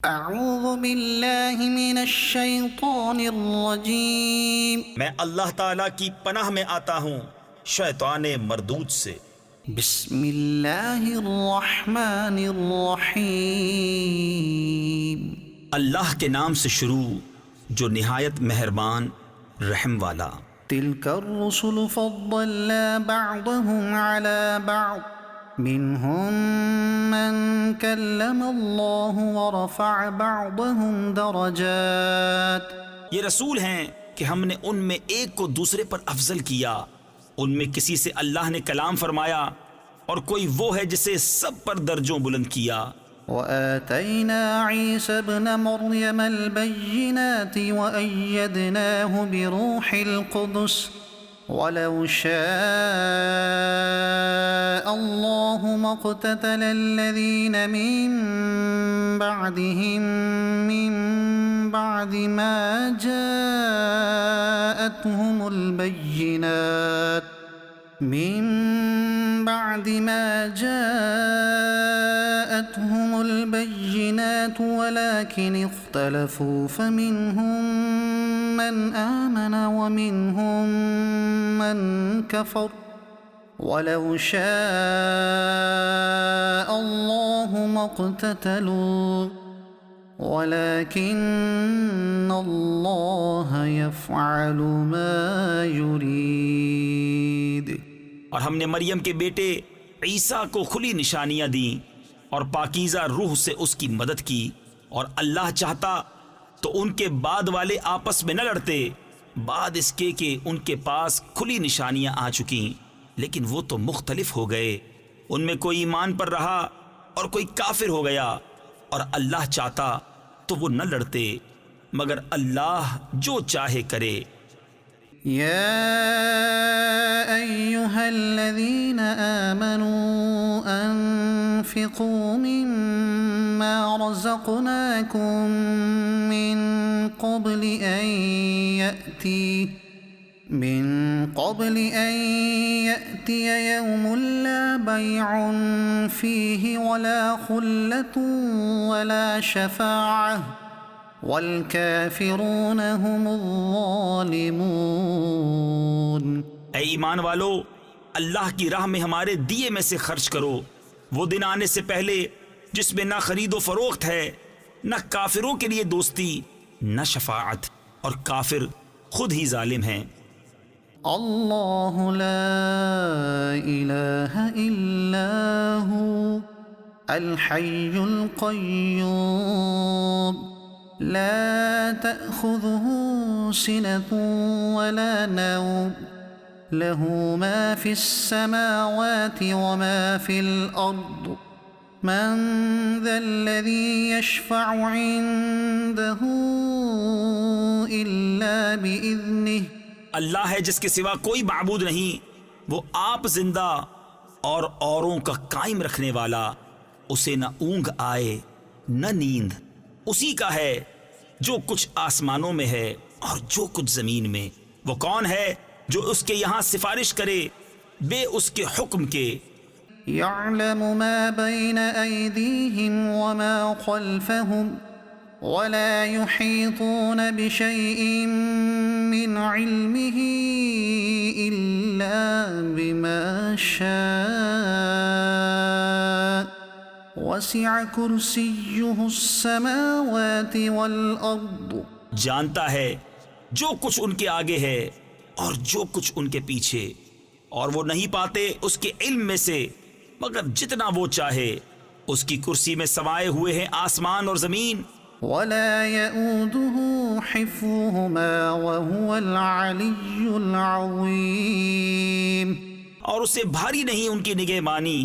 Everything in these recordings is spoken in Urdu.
اعوذ باللہ من الشیطان الرجیم میں اللہ تعالیٰ کی پناہ میں آتا ہوں شیطان مردود سے۔ بسم اللہ الرحمن الرحیم اللہ کے نام سے شروع جو نہایت مہربان رحم والا۔ تلک الرسل فضلنا بعضهم على بعض منهم من کلم اللہ ورفع بعضهم درجات۔ یہ رسول ہیں کہ ہم نے ان میں ایک کو دوسرے پر افضل کیا، ان میں کسی سے اللہ نے کلام فرمایا اور کوئی وہ ہے جسے سب پر درجوں بلند کیا۔ وآتينا عيسى ابن مريم البينات وأيدناه بروح القدس ولو شاء الله ما اقتتل الذين من بعدهم من بعد ما جاءتهم البينات ولكن اختلفوا فمنهم من آمن ومنهم من كفر ولو شاء الله ما اقتتلوا ولكن الله يفعل ما يريد۔ اور ہم نے مریم کے بیٹے عیسیٰ کو کھلی نشانیاں دیں اور پاکیزہ روح سے اس کی مدد کی، اور اللہ چاہتا تو ان کے بعد والے آپس میں نہ لڑتے بعد اس کے کہ ان کے پاس کھلی نشانیاں آ چکیں، لیکن وہ تو مختلف ہو گئے، ان میں کوئی ایمان پر رہا اور کوئی کافر ہو گیا، اور اللہ چاہتا تو وہ نہ لڑتے مگر اللہ جو چاہے کرے۔ يا أيها الذين آمنوا أنفقوا مما رزقناكم من قبل أن يأتي يوم لا بيع فيه ولا خلة ولا شفاعة والکافرون هم الظالمون۔ اے ایمان والو، اللہ کی راہ میں ہمارے دیے میں سے خرچ کرو، وہ دن آنے سے پہلے جس میں نہ خرید و فروخت ہے، نہ کافروں کے لیے دوستی، نہ شفاعت، اور کافر خود ہی ظالم ہیں۔ اللہ لا الہ الا ہو الحی القیوم لا تأخذه سنة ولا نوم له ما في السماوات وما في الأرض من ذا الذي يشفع عنده إلا بإذنه۔ اللہ ہے جس کے سوا کوئی معبود نہیں، وہ آپ زندہ اور اوروں کا قائم رکھنے والا، اسے نہ اونگ آئے نہ نیند، اسی کا ہے جو کچھ آسمانوں میں ہے اور جو کچھ زمین میں۔ وہ کون ہے جو اس کے یہاں سفارش کرے بے اس کے حکم کے؟ يعلم ما بين أيديهم وما خلفهم ولا يحيطون بشيء من علمه إلا بما شاء وسع کرسیہ السماوات والارض۔ جانتا ہے جو کچھ ان کے آگے ہے اور جو کچھ ان کے پیچھے، اور وہ نہیں پاتے اس کے علم میں سے مگر جتنا وہ چاہے۔ اس کی کرسی میں سمائے ہوئے ہیں آسمان اور زمین۔ ولا يؤوده حفظهما وهو العلی العظیم۔ اور اسے بھاری نہیں ان کی نگہبانی،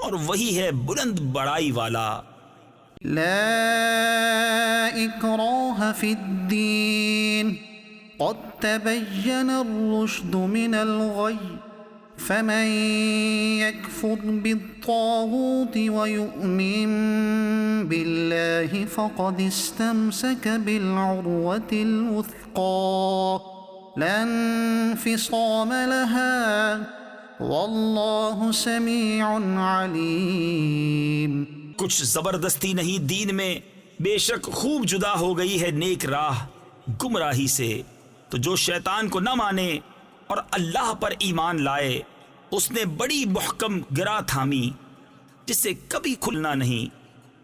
اور وہی ہے بلند بڑائی والا۔ لا اکراہ فی الدین قد تبین الرشد من الغی فمن یکفر بالطاغوت ویؤمن باللہ فقد استمسک بالعروة الوثقى لا انفصام لها واللہ سمیع علیم۔ کچھ زبردستی نہیں دین میں بے شک خوب جدا ہو گئی ہے نیک راہ گمراہی سے۔ تو جو شیطان کو نہ مانے اور اللہ پر ایمان لائے، اس نے بڑی محکم گرا تھامی جس سے کبھی کھلنا نہیں،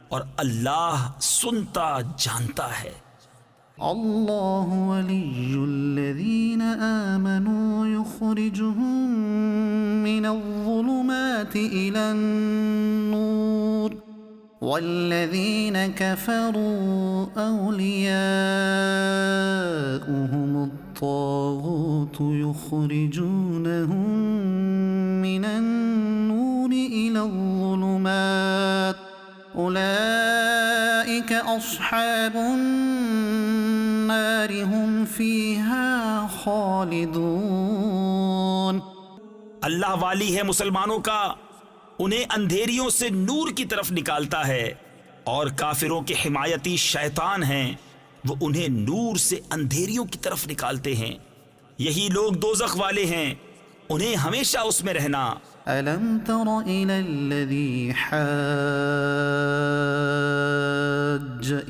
اور اللہ سنتا جانتا ہے۔ اللہ ولی الذین آمنوا یخرجهم من الظلمات إلى النور والذین کفروا اولیاؤهم الطاغوت یخرجونهم من النور إلى الظلمات أولئك أصحاب النار هم فيها خالدون۔ اللہ والی ہے مسلمانوں کا، انہیں اندھیریوں سے نور کی طرف نکالتا ہے، اور کافروں کے حمایتی شیطان ہیں، وہ انہیں نور سے اندھیریوں کی طرف نکالتے ہیں، یہی لوگ دوزخ والے ہیں، انہیں ہمیشہ اس میں رہنا۔ ألم تر إلى الذي حاج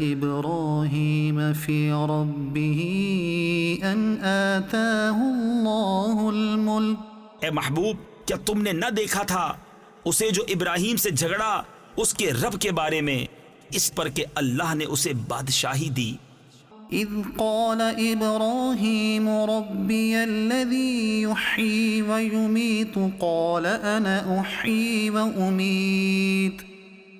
إبراهيم في ربه أن آتاه الله الملك؟ اے محبوب، کیا تم نے نہ دیکھا تھا اسے جو ابراہیم سے جھگڑا اس کے رب کے بارے میں، اس پر کہ اللہ نے اسے بادشاہی دی۔ إذ قال إبراهيم ربي الذي يحيي ويميت قال أنا أحيي وأميت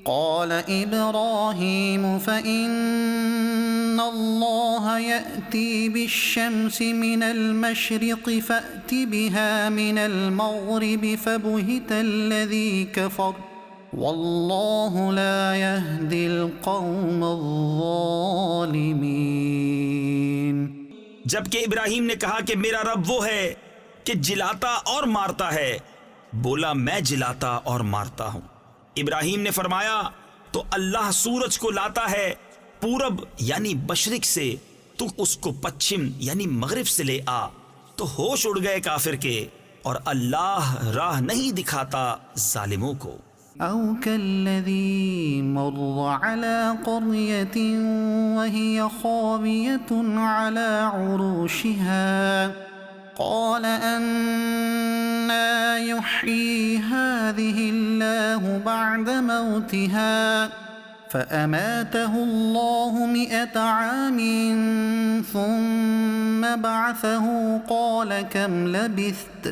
قال إبراهيم فإن الله يأتي بالشمس من المشرق فأت بها من المغرب فبهت الذي كفر واللہ لا یہدی القوم الظالمین۔ جبکہ ابراہیم نے کہا کہ میرا رب وہ ہے کہ جلاتا اور مارتا ہے، بولا میں جلاتا اور مارتا ہوں۔ ابراہیم نے فرمایا تو اللہ سورج کو لاتا ہے پورب یعنی مشرق سے، تو اس کو پچھم یعنی مغرب سے لے آ، تو ہوش اڑ گئے کافر کے، اور اللہ راہ نہیں دکھاتا ظالموں کو۔ او كالذي مر على قرية وهي خاوية على عروشها قال أنى يحيي هذه الله بعد موتها فأماته الله 100 عام ثم بعثه قال كم لبثت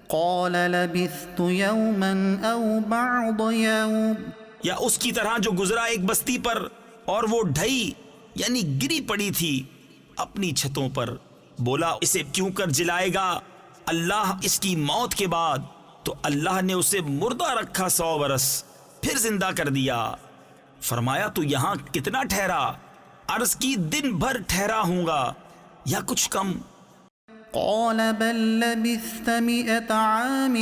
قال لبثت يوما او بعض يوم۔ یا اس کی طرح جو گزرا ایک بستی پر اور وہ ڈھئی یعنی گری پڑی تھی اپنی چھتوں پر، بولا اسے کیوں کر جلائے گا اللہ اس کی موت کے بعد، تو اللہ نے اسے مردہ رکھا 100 برس پھر زندہ کر دیا۔ فرمایا تو یہاں کتنا ٹھہرا؟ عرض کی دن بھر ٹھہرا ہوں گا یا کچھ کم۔ قال بل لبثت 100 عام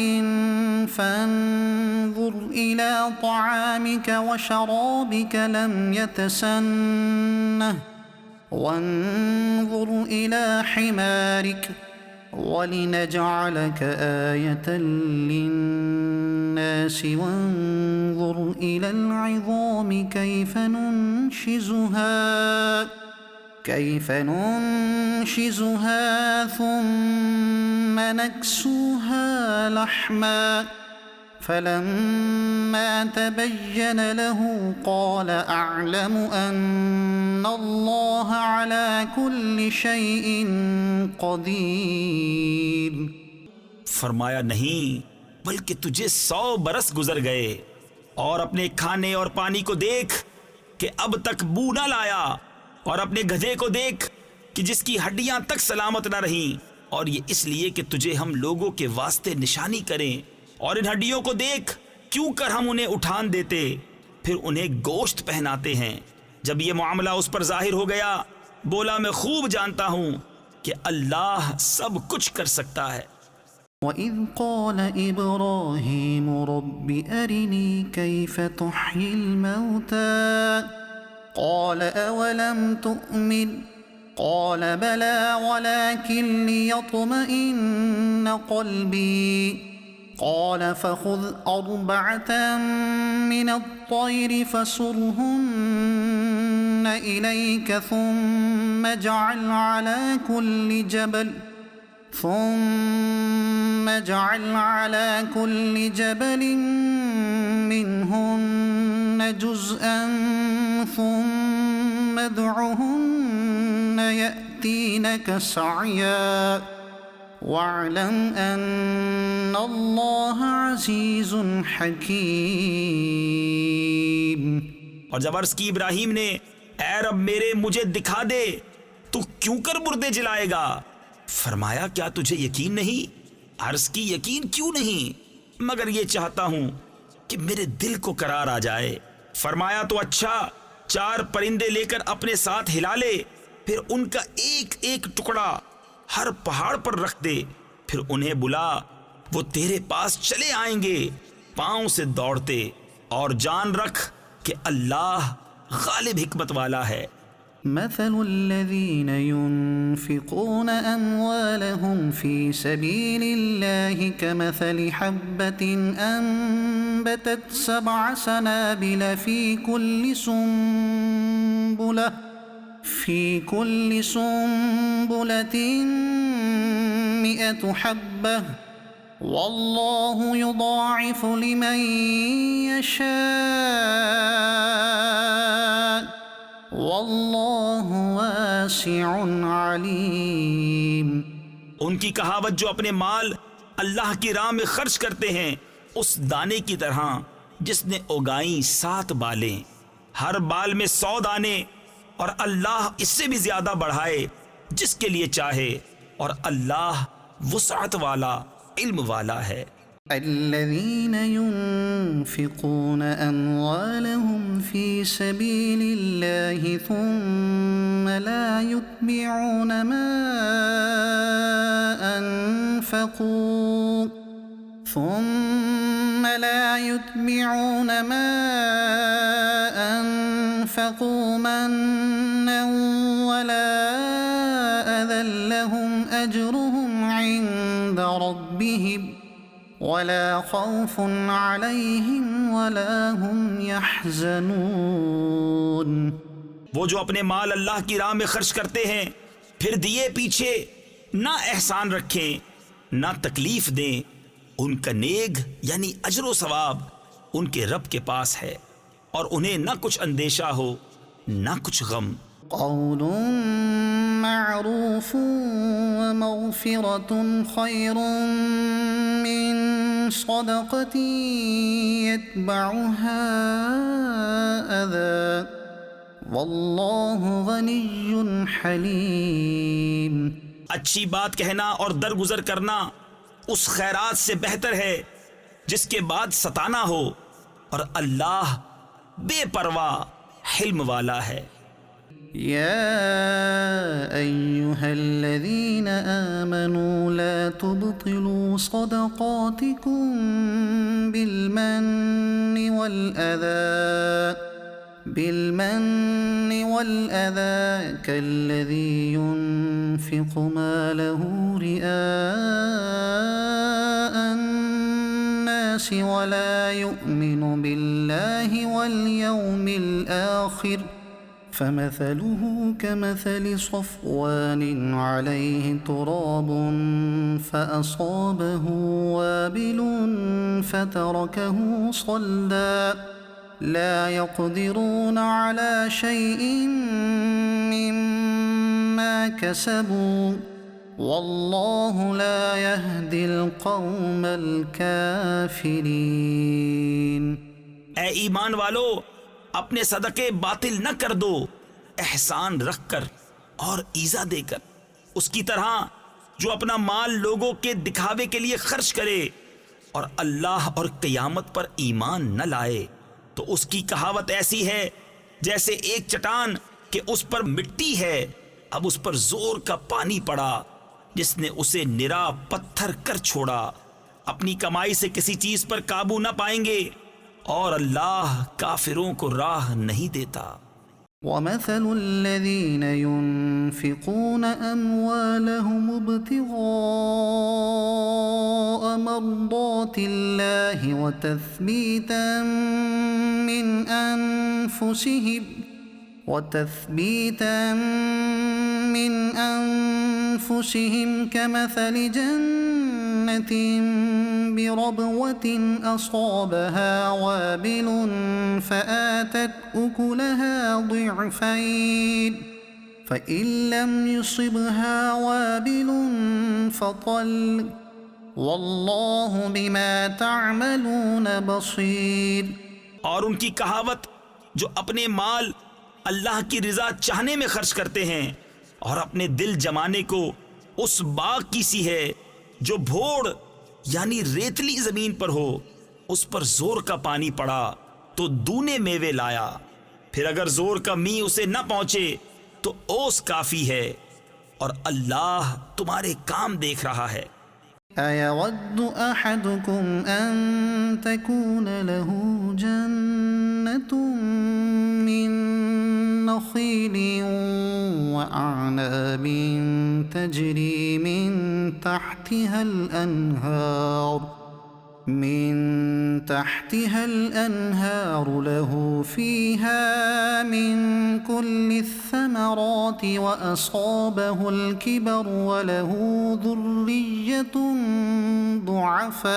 فانظر إلى طعامك وشرابك لم يتسنه وانظر إلى حمارك ولنجعلك آية للناس وانظر إلى العظام كيف ننشزها ثم نكسوها لحما فلما تبين له قال أعلم أن الله على كل شيء قدير۔ فرمایا نہیں بلکہ تجھے 100 برس گزر گئے، اور اپنے کھانے اور پانی کو دیکھ کہ اب تک بو نہ لایا، اور اپنے گدھے کو دیکھ کہ جس کی ہڈیاں تک سلامت نہ رہیں، اور یہ اس لیے کہ تجھے ہم لوگوں کے واسطے نشانی کریں، اور ان ہڈیوں کو دیکھ کیوں کر ہم انہیں اٹھان دیتے پھر انہیں گوشت پہناتے ہیں۔ جب یہ معاملہ اس پر ظاہر ہو گیا بولا میں خوب جانتا ہوں کہ اللہ سب کچھ کر سکتا ہے۔ وَإِذْ قَالَ إِبْرَاهِيمُ رَبِّ أَرِنِي كَيْفَ تُحْيِي الْمَوْتَى قَالَ أَوَلَمْ تُؤْمِنْ قَالَ بَلَى وَلَكِنْ لِيَطْمَئِنَّ قَلْبِي قال فخذ 4 من الطير فصرهن إليك ثم اجعل على كل جبل منهن جزءا ثم ادعهن يأتينك سعيا واعلم أن الله عزيز حكيم۔ اور جب عرض کی ابراہیم نے اے رب میرے مجھے دکھا دے تو کیوں کر مردے جلائے گا؟ فرمایا کیا تجھے یقین نہیں؟ عرض کی یقین کیوں نہیں، مگر یہ چاہتا ہوں کہ میرے دل کو قرار آ جائے۔ فرمایا تو اچھا 4 پرندے لے کر اپنے ساتھ ہلا لے، پھر ان کا ایک ایک ٹکڑا ہر پہاڑ پر رکھ دے، پھر انہیں بلا، وہ تیرے پاس چلے آئیں گے پاؤں سے دوڑتے، اور جان رکھ کہ اللہ غالب حکمت والا ہے۔ مثل الذين ينفقون أموالهم في سبيل الله كمثل حبة أنبتت 7 سنابل في كل سنبلة 100 حبة والله يضاعف لمن يشاء واللہ واسع علیم۔ ان کی کہاوت جو اپنے مال اللہ کی راہ میں خرچ کرتے ہیں اس دانے کی طرح جس نے اگائیں 7 بالیں، ہر بال میں 100 دانے، اور اللہ اس سے بھی زیادہ بڑھائے جس کے لیے چاہے، اور اللہ وسعت والا علم والا ہے۔ الذين ينفقون أموالهم في سبيل الله ثم لا يتبعون ما أنفقوا منا ولا أذى لهم أجرهم عند ربهم ولا خوف عليهم ولا هم يحزنون۔ وہ جو اپنے مال اللہ کی راہ میں خرچ کرتے ہیں پھر دیے پیچھے نہ احسان رکھیں نہ تکلیف دیں، ان کا نیک یعنی اجر و ثواب ان کے رب کے پاس ہے، اور انہیں نہ کچھ اندیشہ ہو نہ کچھ غم۔ قول معروف ومغفرة خير من صدقة يتبعها أذى والله غني حليم۔ اچھی بات کہنا اور درگزر کرنا اس خیرات سے بہتر ہے جس کے بعد ستانا ہو، اور اللہ بے پرواہ حلم والا ہے۔ يا أيها الذين آمنوا لا تبطلوا صدقاتكم بالمن والأذى كالذي ينفق ماله رئاء الناس ولا يؤمن بالله واليوم الآخر فمثله كمثل صفوان عليه تراب فأصابه وابل فتركه صلدا لا يقدرون على شيء مما كسبوا والله لا يهدي القوم الكافرين۔ اے ایمان والو، اپنے صدقے باطل نہ کر دو، احسان رکھ کر اور ایزا دے کر، اس کی طرح جو اپنا مال لوگوں کے دکھاوے کے لیے خرچ کرے اور اللہ اور قیامت پر ایمان نہ لائے، تو اس کی کہاوت ایسی ہے جیسے ایک چٹان کہ اس پر مٹی ہے، اب اس پر زور کا پانی پڑا جس نے اسے نرا پتھر کر چھوڑا۔ اپنی کمائی سے کسی چیز پر قابو نہ پائیں گے، اور اللہ کافروں کو راہ نہیں دیتا۔ وَمَثَلُ الَّذِينَ يُنفِقُونَ أَمْوَالَهُمُ ابْتِغَاءَ مَرْضَاتِ اللَّهِ وَتَثْبِيتًا مِّنْ أَنفُسِهِمْ وتثبيتا من أنفسهم كمثل جنة بربوة أصابها وابل فآتت أكلها ضعفين فإن لم يصبها وابل فطل واللہ بما تعملون بصیر۔ اور ان کی کہاوت جو اپنے مال اللہ کی رضا چاہنے میں خرچ کرتے ہیں اور اپنے دل جمانے کو اس باغ کی سی ہے جو بھوڑ یعنی ریتلی زمین پر ہو، اس پر زور کا پانی پڑا تو دونے میوے لایا، پھر اگر زور کا می اسے نہ پہنچے تو اوس کافی ہے، اور اللہ تمہارے کام دیکھ رہا ہے۔ أَيَوَدُّ أَحَدُكُمْ أَن تَكُونَ لَهُ جَنَّةٌ مِّن نَّخِيلٍ وَأَعْنَابٍ تَجْرِي مِن تحتها الأنهار له فيها من كل الثمرات وأصابه الكبر وله ذرية ضعفاء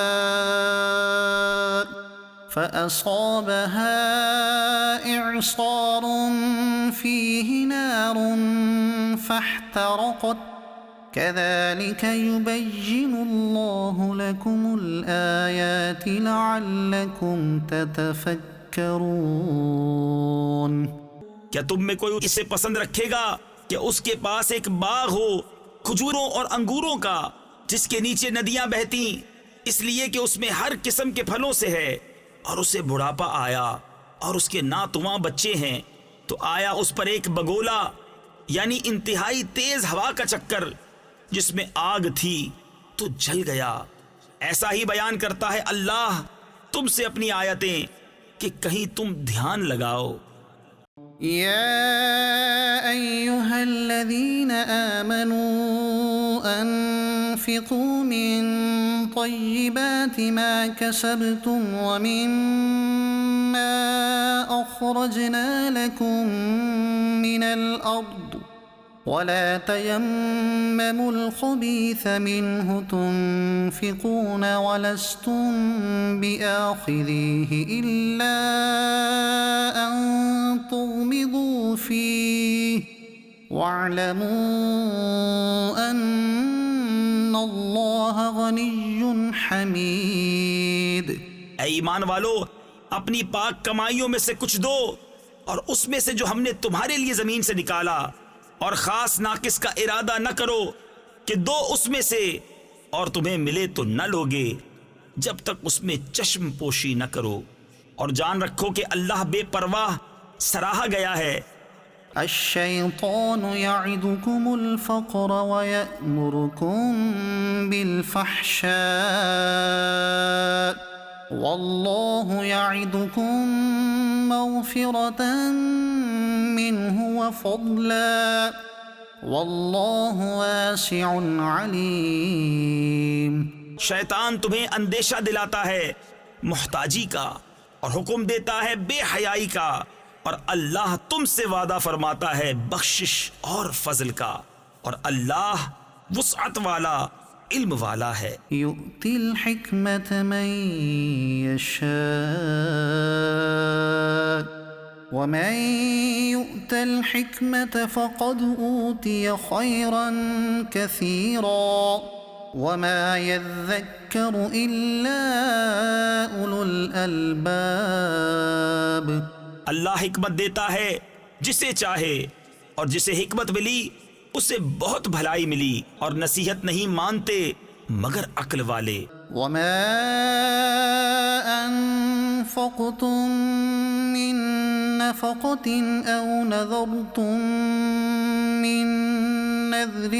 فأصابها إعصار فيه نار فاحترقت كذلك يبين الله لكم الآيات لعلكم تتفكرون۔ کیا تم میں کوئی اسے پسند رکھے گا کہ اس کے پاس ایک باغ ہو کھجوروں اور انگوروں کا جس کے نیچے ندیاں بہتیں، اس لیے کہ اس میں ہر قسم کے پھلوں سے ہے، اور اسے بڑھاپا آیا اور اس کے ناتواں بچے ہیں، تو آیا اس پر ایک بگولا یعنی انتہائی تیز ہوا کا چکر جس میں آگ تھی تو جل گیا۔ ایسا ہی بیان کرتا ہے اللہ تم سے اپنی آیتیں کہ کہیں تم دھیان لگاؤ۔ یا ایہا الذین آمنوا انفقوا من طیبات ما کسبتم ومما اخرجنا لکم من الارض ولا تيمموا الخبيث منه تنفقون ولستم بآخذيه إلا أن تغمضوا فيه واعلموا أن الله غني حميد۔ اے ایمان والو، اپنی پاک کمائیوں میں سے کچھ دو، اور اس میں سے جو ہم نے تمہارے لیے زمین سے نکالا، اور خاص ناقص کا ارادہ نہ کرو کہ دو اس میں سے اور تمہیں ملے تو نہ لوگے جب تک اس میں چشم پوشی نہ کرو، اور جان رکھو کہ اللہ بے پرواہ سراہا گیا ہے۔ الشیطان یعدکم الفقر ویأمرکم بالفحشاء واللہ یعدکم مغفرة منه وفضلا واللہ واسع علیم۔ شیطان تمہیں اندیشہ دلاتا ہے محتاجی کا اور حکم دیتا ہے بے حیائی کا، اور اللہ تم سے وعدہ فرماتا ہے بخشش اور فضل کا، اور اللہ وسعت والا علم والا ہے۔ یؤتی الحکمت من یشاء ومن یؤت الحکمت فقد اوتی خیرا کثیرا وما یذکر الا اولو الالباب۔ اللہ حکمت دیتا ہے جسے چاہے، اور جسے حکمت ملی اسے بہت بھلائی ملی، اور نصیحت نہیں مانتے مگر عقل والے۔ وما انفقتم من نفقة او نذرتم من نذر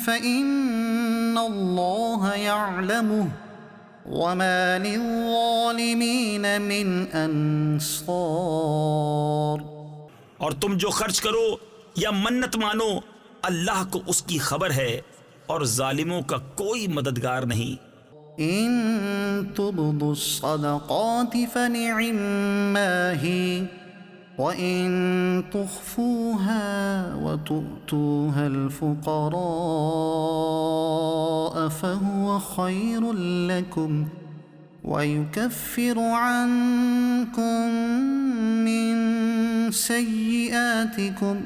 فإن اللہ يعلمه وما للظالمین من انصار۔ اور تم جو خرچ کرو یا منت مانو اللہ کو اس کی خبر ہے، اور ظالموں کا کوئی مددگار نہیں۔ ان تبدوا الصدقات فنعما هي وَإِن تُخْفُوهَا وَتُؤْتُوهَا الْفُقَرَاءَ فَهُوَ خَيْرٌ لَكُمْ وَيُكَفِّرُ عَنكُم مِّن سَيِّئَاتِكُمْ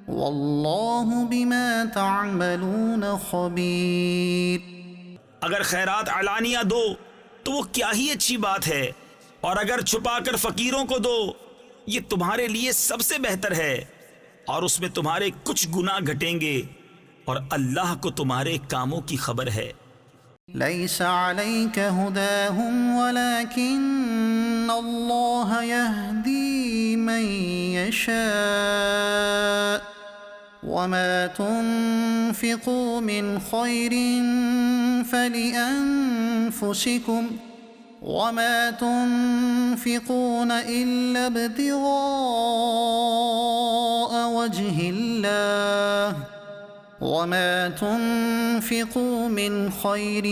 وَاللَّهُ بِمَا تَعْمَلُونَ خَبِيرٌ۔ اگر خیرات علانیہ دو تو وہ کیا ہی اچھی بات ہے، اور اگر چھپا کر فقیروں کو دو یہ تمہارے لیے سب سے بہتر ہے، اور اس میں تمہارے کچھ گناہ گھٹیں گے، اور اللہ کو تمہارے کاموں کی خبر ہے۔ لَيْسَ عَلَيْكَ هُدَاهُمْ وَلَكِنَّ اللَّهَ يَهْدِي مَن يَشَاءُ وَمَا تُنفِقُوا مِنْ خَيْرٍ فَلِأَنفُسِكُمْ وَمَا تُنفِقُونَ إِلَّا ابْتِغَاءَ وَجْهِ اللَّهِ وَمَا تُنفِقُوا مِنْ خَيْرٍ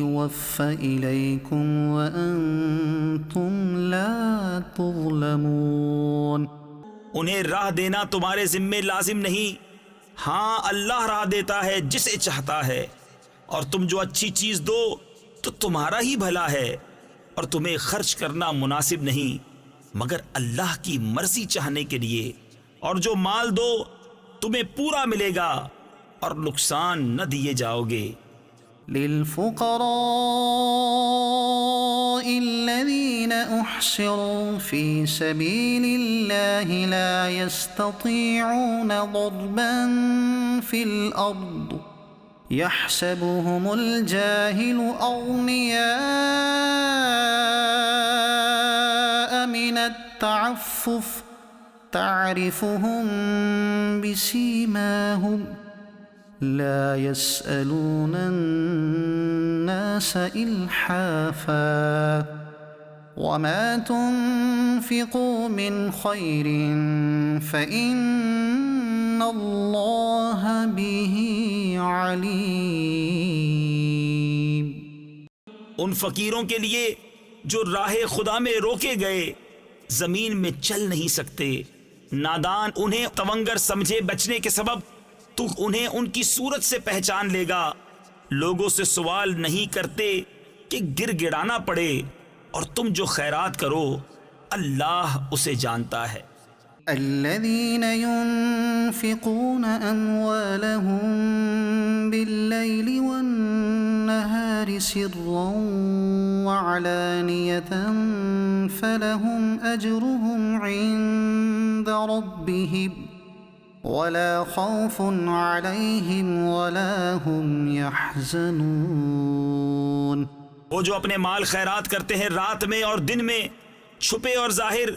يُوَفَّ إِلَيْكُمْ وَأَنْتُمْ لَا تُظْلَمُونَ۔ انہیں راہ دینا تمہارے ذمے لازم نہیں، ہاں اللہ راہ دیتا ہے جسے چاہتا ہے، اور تم جو اچھی چیز دو تو تمہارا ہی بھلا ہے، اور تمہیں خرچ کرنا مناسب نہیں مگر اللہ کی مرضی چاہنے کے لیے، اور جو مال دو تمہیں پورا ملے گا اور نقصان نہ دیے جاؤ گے۔ للفقراء الذين احصروا في سبيل الله لا يستطيعون ضربا في الارض يحسبهم الجاهل اغنياء من التعفف تعرفهم بسيماهم لا يسألون الناس إلحافا وما تنفقوا من خير فإن الله به عليم۔ ان فقیروں کے لیے جو راہ خدا میں روکے گئے زمین میں چل نہیں سکتے، نادان انہیں تونگر سمجھے بچنے کے سبب تو انہیں ان کی صورت سے پہچان لے گا۔ لوگوں سے سوال نہیں کرتے کہ گر گڑانا پڑے، اور تم جو خیرات کرو اللہ اسے جانتا ہے۔ الذين ينفقون أموالهم بالليل والنهار سرا وعلانية فلهم أجرهم عند ربهم ولا خوف عليهم ولا هم يحزنون۔ وہ جو اپنے مال خیرات کرتے ہیں رات میں اور دن میں، چھپے اور ظاہر،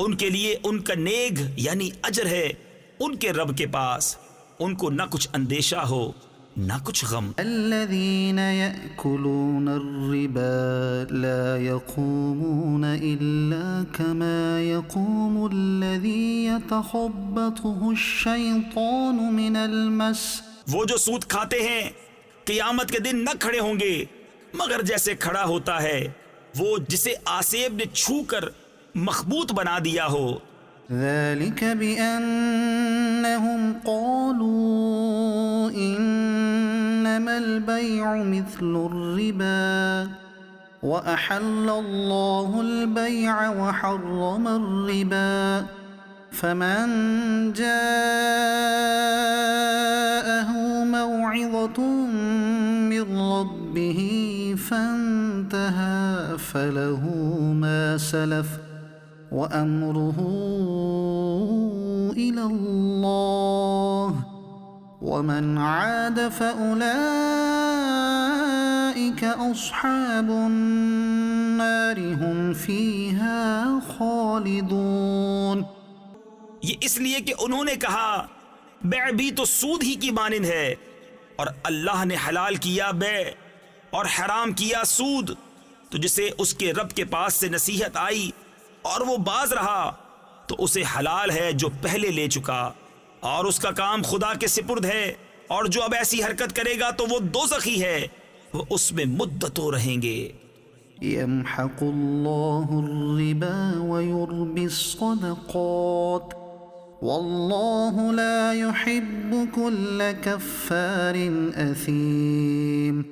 ان کے لیے ان کا نیگ یعنی اجر ہے ان کے رب کے پاس، ان کو نہ کچھ اندیشہ ہو نہ کچھ غم۔ الذين يأكلون الربا لا يقومون إلا كما يقوم الذي يتخبطه الشيطان من المس۔ وہ جو سود کھاتے ہیں قیامت کے دن نہ کھڑے ہوں گے مگر جیسے کھڑا ہوتا ہے وہ جسے آسیب نے چھو کر مخبوط بنا دیا ہو۔ ذلك بأنهم قالوا إنما البيع مثل الربا وأحل الله البيع وحرم الربا فمن جاءه موعظة من ربه فانتهى فله ما سلف وأمره إلى الله ومن عاد فأولئك أصحاب النار هم فيها خالدون۔ یہ اس لیے کہ انہوں نے کہا بیع بھی تو سود ہی کی مانند ہے، اور اللہ نے حلال کیا بیع اور حرام کیا سود، تو جسے اس کے رب کے پاس سے نصیحت آئی اور وہ باز رہا تو اسے حلال ہے جو پہلے لے چکا، اور اس کا کام خدا کے سپرد ہے، اور جو اب ایسی حرکت کرے گا تو وہ دوزخی ہے، وہ اس میں مدتوں رہیں گے۔ يمحق الله الربا ويربي الصدقات والله لا يحب كل كفار أثيم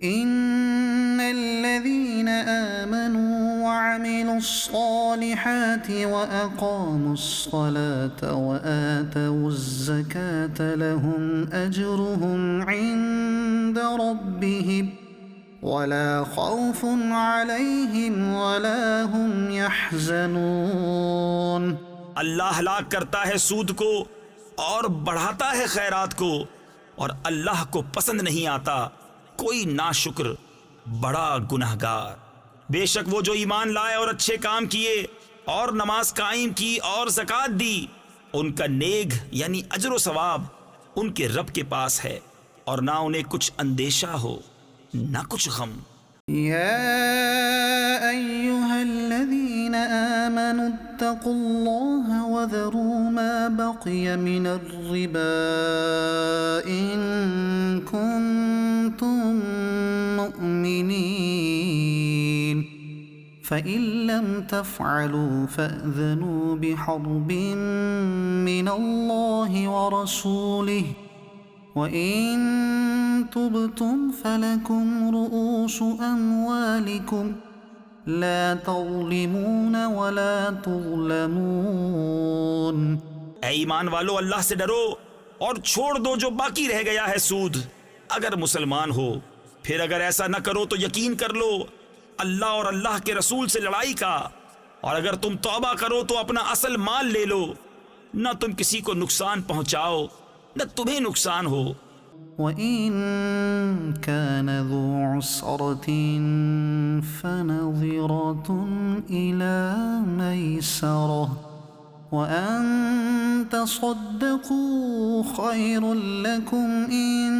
إن الذين آمنوا وعملوا الصالحات وأقاموا الصلاة وآتوا الزكاة لهم أجرهم عند ربهم ولا خوف عليهم ولا هم يحزنون. اللہ ہلاک کرتا ہے سود کو اور بڑھاتا ہے خیرات کو، اور اللہ کو پسند نہیں آتا کوئی ناشکر بڑا گنہگار. بے شک وہ جو ایمان لائے اور اچھے کام کیے اور نماز قائم کی اور زکوٰۃ دی، ان کا نیک یعنی اجر و ثواب ان کے رب کے پاس ہے، اور نہ انہیں کچھ اندیشہ ہو نہ کچھ غم. يا أيها الذين آمنوا اتقوا الله وذروا ما بقي من الربا إن كنتم مؤمنين فإن لم تفعلوا فأذنوا بحرب من الله ورسوله وَإِن تُبْتُمْ فَلَكُمْ رُؤُوسُ أَمْوَالِكُمْ لَا تَظْلِمُونَ وَلَا تُظْلَمُونَ. اے ایمان والو، اللہ سے ڈرو اور چھوڑ دو جو باقی رہ گیا ہے سود، اگر مسلمان ہو. پھر اگر ایسا نہ کرو تو یقین کر لو اللہ اور اللہ کے رسول سے لڑائی کا، اور اگر تم توبہ کرو تو اپنا اصل مال لے لو، نہ تم کسی کو نقصان پہنچاؤ نہ تمہیں نقصان ہو. وَإِن كَانَ ذُو عُسْرَةٍ فَنَظِرَةٌ إِلَى مَيْسَرَةٍ وَأَن تَصَدَّقُوا خَيْرٌ لَكُمْ إِن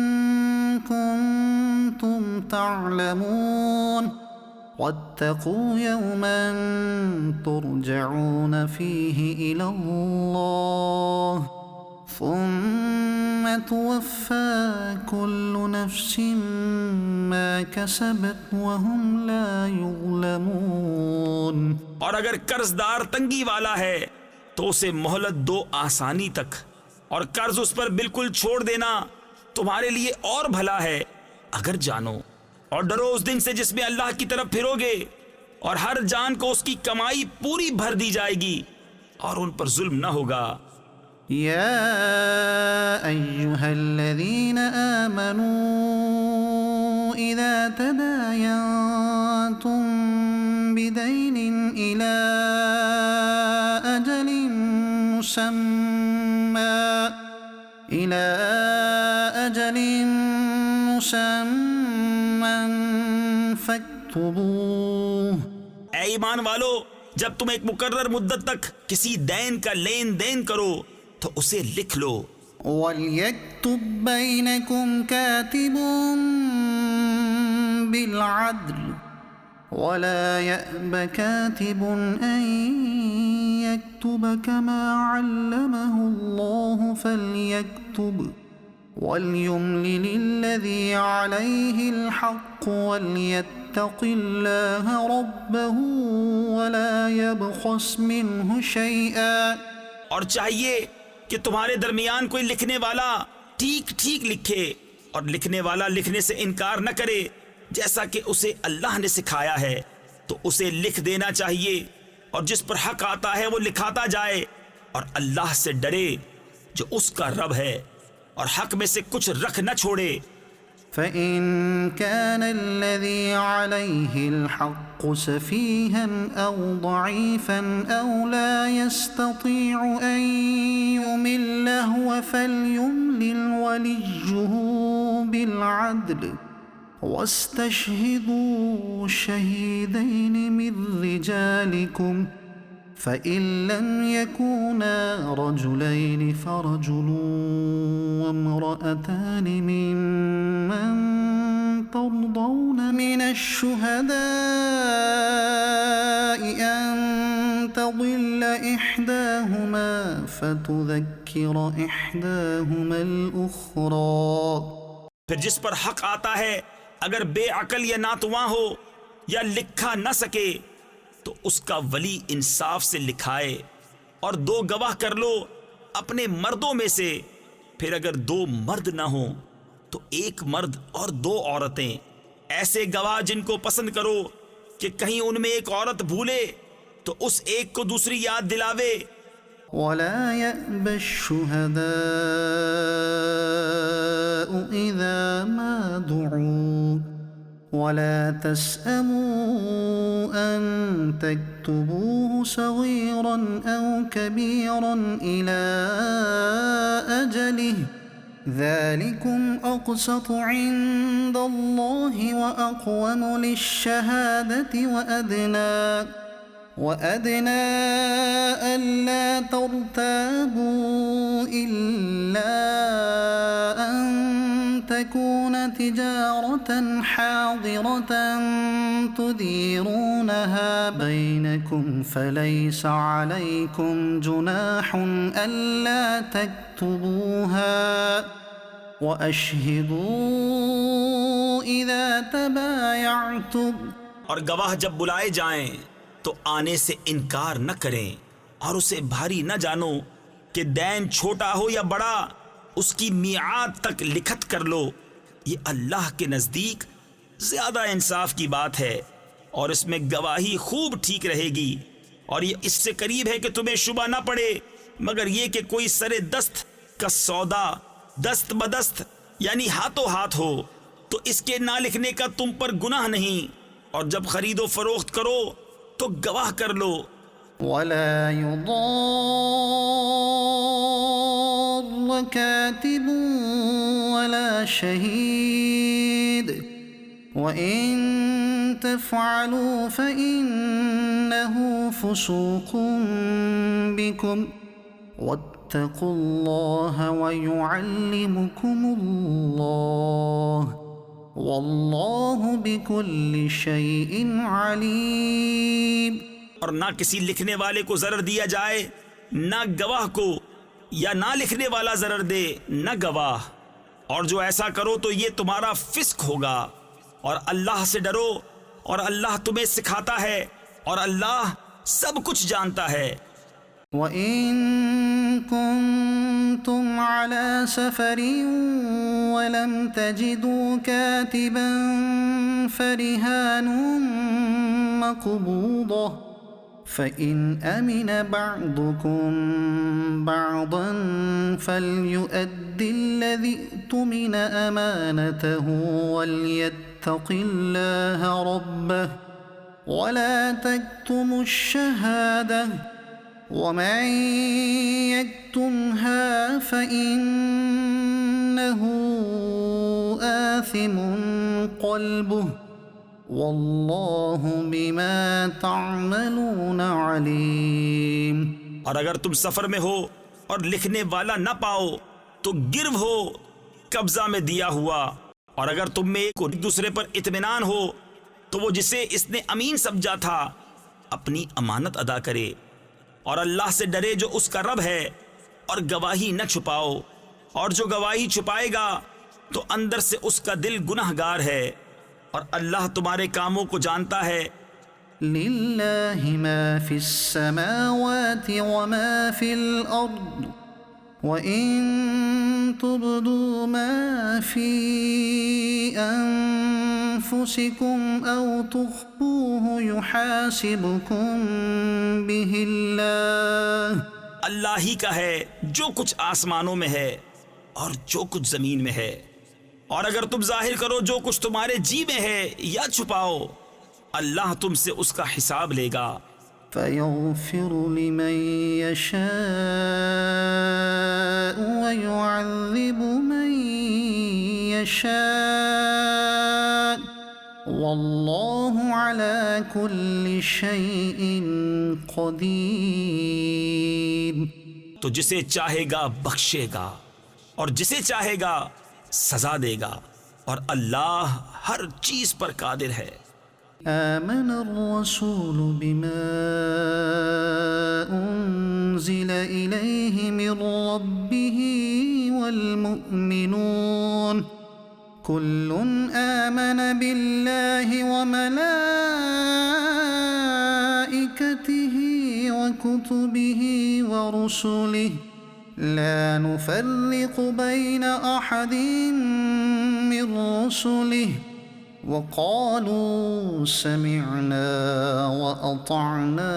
كُنتُمْ تَعْلَمُونَ. وَاتَّقُوا يَوْمًا تُرْجَعُونَ فِيهِ إِلَى اللَّهِ ثم توفى كل نفس ما كسبت وهم لا يظلمون. اور اگر قرض دار تنگی والا ہے تو اسے مہلت دو آسانی تک، اور قرض اس پر بالکل چھوڑ دینا تمہارے لیے اور بھلا ہے اگر جانو. اور ڈرو اس دن سے جس میں اللہ کی طرف پھرو گے اور ہر جان کو اس کی کمائی پوری بھر دی جائے گی اور ان پر ظلم نہ ہوگا. يا أيها الذين آمنوا إذا تداينتم بدين إلى أجل مسمى فاكتبوه. اے ایمان والو، جب تم ایک مقرر مدت تک کسی دین کا لین دین کرو تو اسے لکھ لو. وَلْيَكْتُبْ بَيْنَكُمْ كَاتِبٌ بِالْعَدْلِ وَلَا يَأْبَ كَاتِبٌ أَن يَكْتُبَ كَمَا عَلَّمَهُ اللَّهُ فَلْيَكْتُبْ وَلْيُمْلِلِ الَّذِي عَلَيْهِ الْحَقُّ وَلْيَتَّقِ اللَّهَ رَبَّهُ وَلَا يَبْخَسْ مِنْهُ شَيْئًا. اور چاہیے کہ تمہارے درمیان کوئی لکھنے والا ٹھیک ٹھیک لکھے، اور لکھنے والا لکھنے سے انکار نہ کرے جیسا کہ اسے اللہ نے سکھایا ہے، تو اسے لکھ دینا چاہیے، اور جس پر حق آتا ہے وہ لکھاتا جائے، اور اللہ سے ڈرے جو اس کا رب ہے، اور حق میں سے کچھ رکھ نہ چھوڑے. فَإِن كَانَ الَّذِي عَلَيْهِ الْحَقُّ سَفِيهًا أَوْ ضَعِيفًا أَوْ لَا يَسْتَطِيعُ أَن يُمِلَّ هُوَ فَلْيُمْلِلْ وَلِيُّهُ بِالْعَدْلِ وَاسْتَشْهِدُوا شَهِيدَيْنِ مِنْ رِجَالِكُمْ فَإِن لَّمْ يَكُونَا رَجُلَيْنِ فَرَجُلٌ وَامْرَأَتَانِ مِمَّن تَرْضَوْنَ مِنَ الشُّهَدَاءِ أَن تَضِلَّ إِحْدَاهُمَا فَتُذَكِّرَ إِحْدَاهُمَا الْأُخْرَى. پھر جس پر حق آتا ہے اگر بے عقل یا ناتواں ہو یا لکھا نہ سکے تو اس کا ولی انصاف سے لکھائے، اور 2 گواہ کر لو اپنے مردوں میں سے، پھر اگر 2 مرد نہ ہوں تو 1 مرد اور 2 عورتیں، ایسے گواہ جن کو پسند کرو کہ کہیں ان میں ایک عورت بھولے تو اس ایک کو دوسری یاد دلاوے۔ ولا يأبى الشهداء إذا ما دعوا ولا تسأموا أن تكتبوه صغيرا أو كبيرا إلى أجله ذلكم أقسط عند الله وأقوم للشهادة وأدنى ألا ترتابوا إلا أن تكون تجارة حاضرة تديرونها بينكم فليس عليكم جناح ألا تكتبوها وأشهدوا إذا تبايعتم۔ اور گواہ جب بلائے جائیں تو آنے سے انکار نہ کریں، اور اسے بھاری نہ جانو کہ دین چھوٹا ہو یا بڑا، اس کی میعاد تک لکھت کر لو، یہ اللہ کے نزدیک زیادہ انصاف کی بات ہے، اور اس میں گواہی خوب ٹھیک رہے گی، اور یہ اس سے قریب ہے کہ تمہیں شبہ نہ پڑے مگر یہ کہ کوئی سر دست کا سودا دست بدست یعنی ہاتھوں ہاتھ ہو تو اس کے نہ لکھنے کا تم پر گناہ نہیں، اور جب خرید و فروخت کرو تو گواہ کر لو۔ ولا يضار كاتب ولا شهيد وإن تفعلوا فإنه فسوق بكم واتقوا الله ويعلمكم الله واللہ بكل شيء علیم۔ اور نہ کسی لکھنے والے کو ضرر دیا جائے، نہ گواہ کو، یا نہ لکھنے والا ضرر دے نہ گواہ، اور جو ایسا کرو تو یہ تمہارا فسق ہوگا، اور اللہ سے ڈرو، اور اللہ تمہیں سکھاتا ہے، اور اللہ سب کچھ جانتا ہے۔ وَإِن كُنتُمْ عَلَى سَفَرٍ وَلَمْ تَجِدُوا كَاتِبًا فَرِهَانٌ مَّقْبُوضَةٌ فَإِنْ أَمِنَ بَعْضُكُمْ بَعْضًا فَلْيُؤَدِّ الَّذِي اؤْتُمِنَ أَمَانَتَهُ وَلْيَتَّقِ اللَّهَ رَبَّهُ وَلَا تَكْتُمُوا الشَّهَادَةَ وَمَن يَكْتُمْهَا فَإِنَّهُ آثِمٌ قَلْبُهُ وَاللَّهُ بِمَا تَعْمَلُونَ عَلِيمٌ۔ اور اگر تم سفر میں ہو اور لکھنے والا نہ پاؤ تو گرو ہو قبضہ میں دیا ہوا، اور اگر تم میں ایک دوسرے پر اطمینان ہو تو وہ جسے اس نے امین سمجھا تھا اپنی امانت ادا کرے، اور اللہ سے ڈرے جو اس کا رب ہے، اور گواہی نہ چھپاؤ، اور جو گواہی چھپائے گا تو اندر سے اس کا دل گنہگار ہے، اور اللہ تمہارے کاموں کو جانتا ہے۔ للہ ما فی السماوات وما فی الارض وَإِن تُبْدُوا مَا فِي أَنفُسِكُمْ أَوْ تُخْفُوهُ يُحَاسِبْكُم بِهِ اللَّهُ۔ اللہ ہی کا ہے جو کچھ آسمانوں میں ہے اور جو کچھ زمین میں ہے، اور اگر تم ظاہر کرو جو کچھ تمہارے جی میں ہے یا چھپاؤ، اللہ تم سے اس کا حساب لے گا۔ فَيَغْفِرُ لِمَن يَشَاءُ وَيُعَذِّبُ مَن يَشَاءُ وَاللَّهُ عَلَى كُلِّ شَيْءٍ قَدِيرٌ۔ تو جسے چاہے گا بخشے گا، اور جسے چاہے گا سزا دے گا، اور اللہ ہر چیز پر قادر ہے۔ آمن الرسول بما أنزل إليه من ربه والمؤمنون كل آمن بالله وملائكته به ورسله لا نفرق بين أحد من رسله وقالوا سمعنا وأطعنا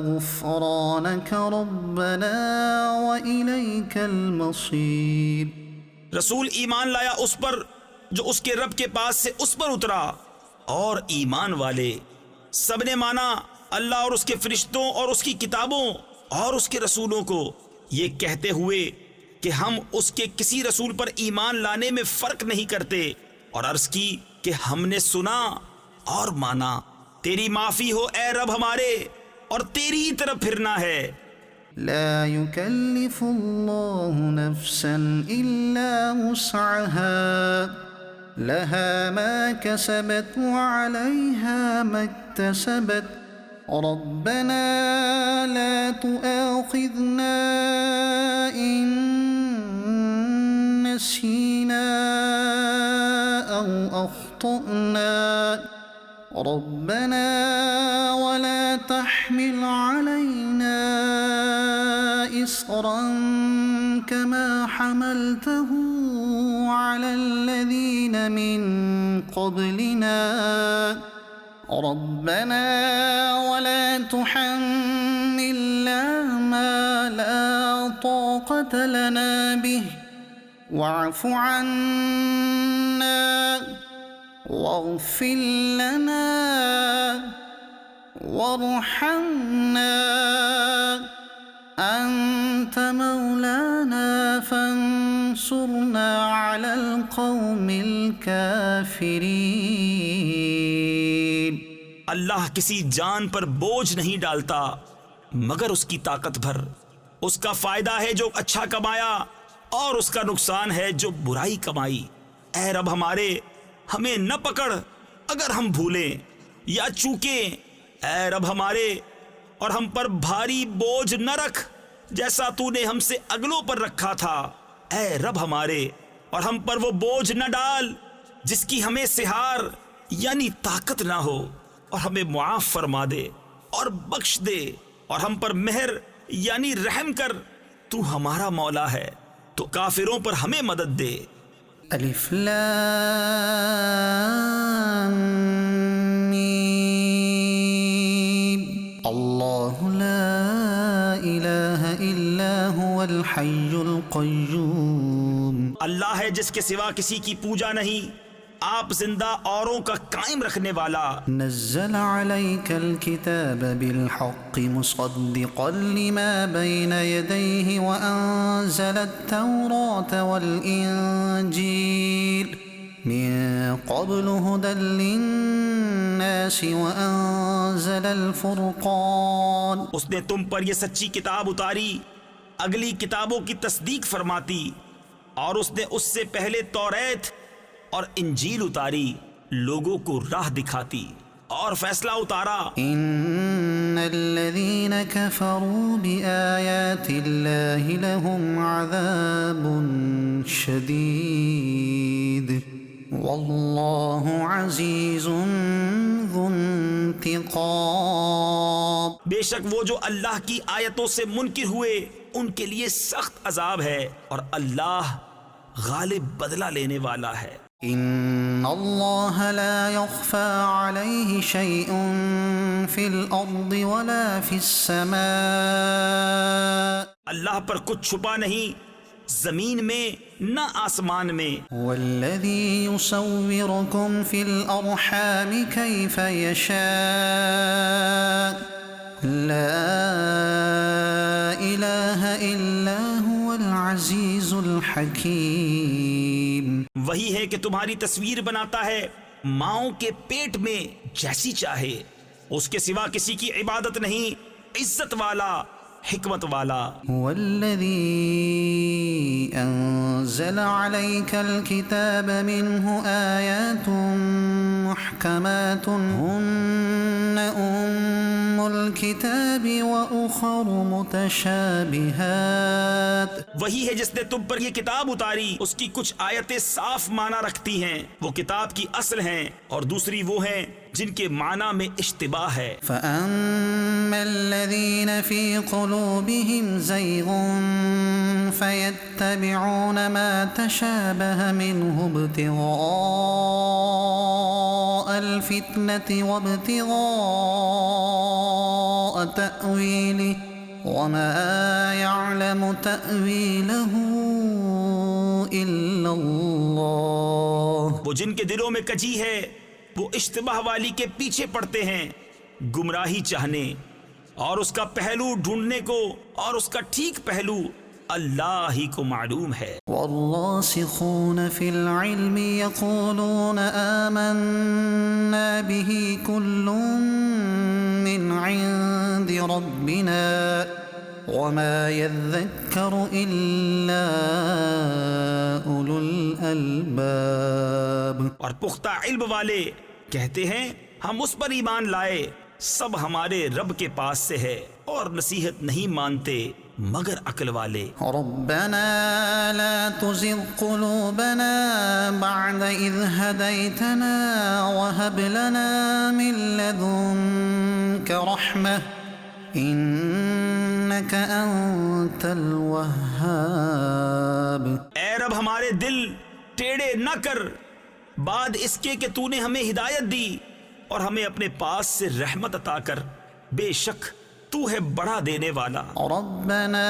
غفرانك ربنا وإليك المصير. رسول ایمان لایا اس پر جو اس کے رب کے پاس سے اس پر اترا، اور ایمان والے سب نے مانا اللہ اور اس کے فرشتوں اور اس کی کتابوں اور اس کے رسولوں کو، یہ کہتے ہوئے کہ ہم اس کے کسی رسول پر ایمان لانے میں فرق نہیں کرتے، اور عرض کی کہ ہم نے سنا اور مانا، تیری معافی ہو اے رب ہمارے، اور تیری ہی طرف پھرنا ہے. لا يكلف الله نفسا إلا وسعها لها ما كسبت وعليها ما اكتسبت ربنا لا تؤاخذنا إن نسينا أو أخطأنا ربنا ولا تحمل علينا إصرا كما حملته على الذين من قبلنا ربنا ولا تحملنا ما لا طاقة لنا به واعف عنا واغفر لنا وارحمنا أنت مولانا فانصرنا على القوم الكافرين. اللہ کسی جان پر بوجھ نہیں ڈالتا مگر اس کی طاقت بھر، اس کا فائدہ ہے جو اچھا کمایا اور اس کا نقصان ہے جو برائی کمائی. اے رب ہمارے، ہمیں نہ پکڑ اگر ہم بھولیں یا چوکیں، اے رب ہمارے، اور ہم پر بھاری بوجھ نہ رکھ جیسا تو نے ہم سے اگلوں پر رکھا تھا. اے رب ہمارے، اور ہم پر وہ بوجھ نہ ڈال جس کی ہمیں سہار یعنی طاقت نہ ہو، اور ہمیں معاف فرما دے اور بخش دے، اور ہم پر مہر یعنی رحم کر، تو ہمارا مولا ہے تو کافروں پر ہمیں مدد دے. الف لام میم اللہ لا الہ الا هو الحی القیوم. اللہ ہے جس کے سوا کسی کی پوجا نہیں، آپ زندہ اوروں کا قائم رکھنے والا. نزل عليك الكتاب بالحق مصدقا لما بين يديه وأنزل التوراة والإنجيل من قبل هدى للناس وأنزل الفرقان. اس نے تم پر یہ سچی کتاب اتاری اگلی کتابوں کی تصدیق فرماتی، اور اس نے اس سے پہلے توریت اور انجیل اتاری لوگوں کو راہ دکھاتی، اور فیصلہ اتارا. ان الذين كفروا بآيات الله لهم عذاب شديد والله عزيز ذو انتقام. بے شک وہ جو اللہ کی آیتوں سے منکر ہوئے ان کے لیے سخت عذاب ہے، اور اللہ غالب بدلہ لینے والا ہے. ان اللہ لا يخفى عليه شيء في الارض ولا في السماء. اللہ پر کچھ چھپا نہیں زمین میں نہ آسمان میں. والذي يصوركم في الارحام كيف يشاء لا اله الا هو العزيز الحكيم. وہی ہے کہ تمہاری تصویر بناتا ہے ماؤں کے پیٹ میں جیسی چاہے، اس کے سوا کسی کی عبادت نہیں، عزت والا حکمت والا. هو الذي أنزل عليك الكتاب منه آيات محكمات هن أم الكتاب وأخر متشابهات. وہی ہے جس نے تم پر یہ کتاب اتاری، اس کی کچھ آیتیں صاف معنی رکھتی ہیں، وہ کتاب کی اصل ہیں، اور دوسری وہ ہیں جن کے معنی میں اشتباہ ہے۔ فَأَمَّا الَّذِينَ فِي قُلُوبِهِمْ زَيْغٌ فَيَتَّبِعُونَ مَا تَشَابَهَ مِنْهُ ابْتِغَاءَ الْفِتْنَةِ وَابْتِغَاءَ تَأْوِيلِهِ وَمَا يَعْلَمُ تَأْوِيلَهُ إِلَّا اللَّهُ۔ وہ جن کے دلوں میں کجی ہے وہ اشتباہ والی کے پیچھے پڑتے ہیں گمراہی چاہنے، اور اس کا پہلو ڈھونڈنے کو، اور اس کا ٹھیک پہلو اللہ ہی کو معلوم ہے۔ والراسخون في العلم يقولون آمنا به كل من عند ربنا وما يذكر إلا أولو الألباب۔ اور پختہ علم والے کہتے ہیں ہم اس پر ایمان لائے، سب ہمارے رب کے پاس سے ہے، اور نصیحت نہیں مانتے مگر عقل والے۔ ربنا لا تزغ قلوبنا بعد إذ هديتنا وهب لنا من لدنك رحمة إنك أنت الوهاب۔ اے رب ہمارے دل ٹیڑے نہ کر بعد اس کے کہ تو نے ہمیں ہدایت دی، اور ہمیں اپنے پاس سے رحمت عطا کر، بے شک تو ہے بڑا دینے والا۔ ربنا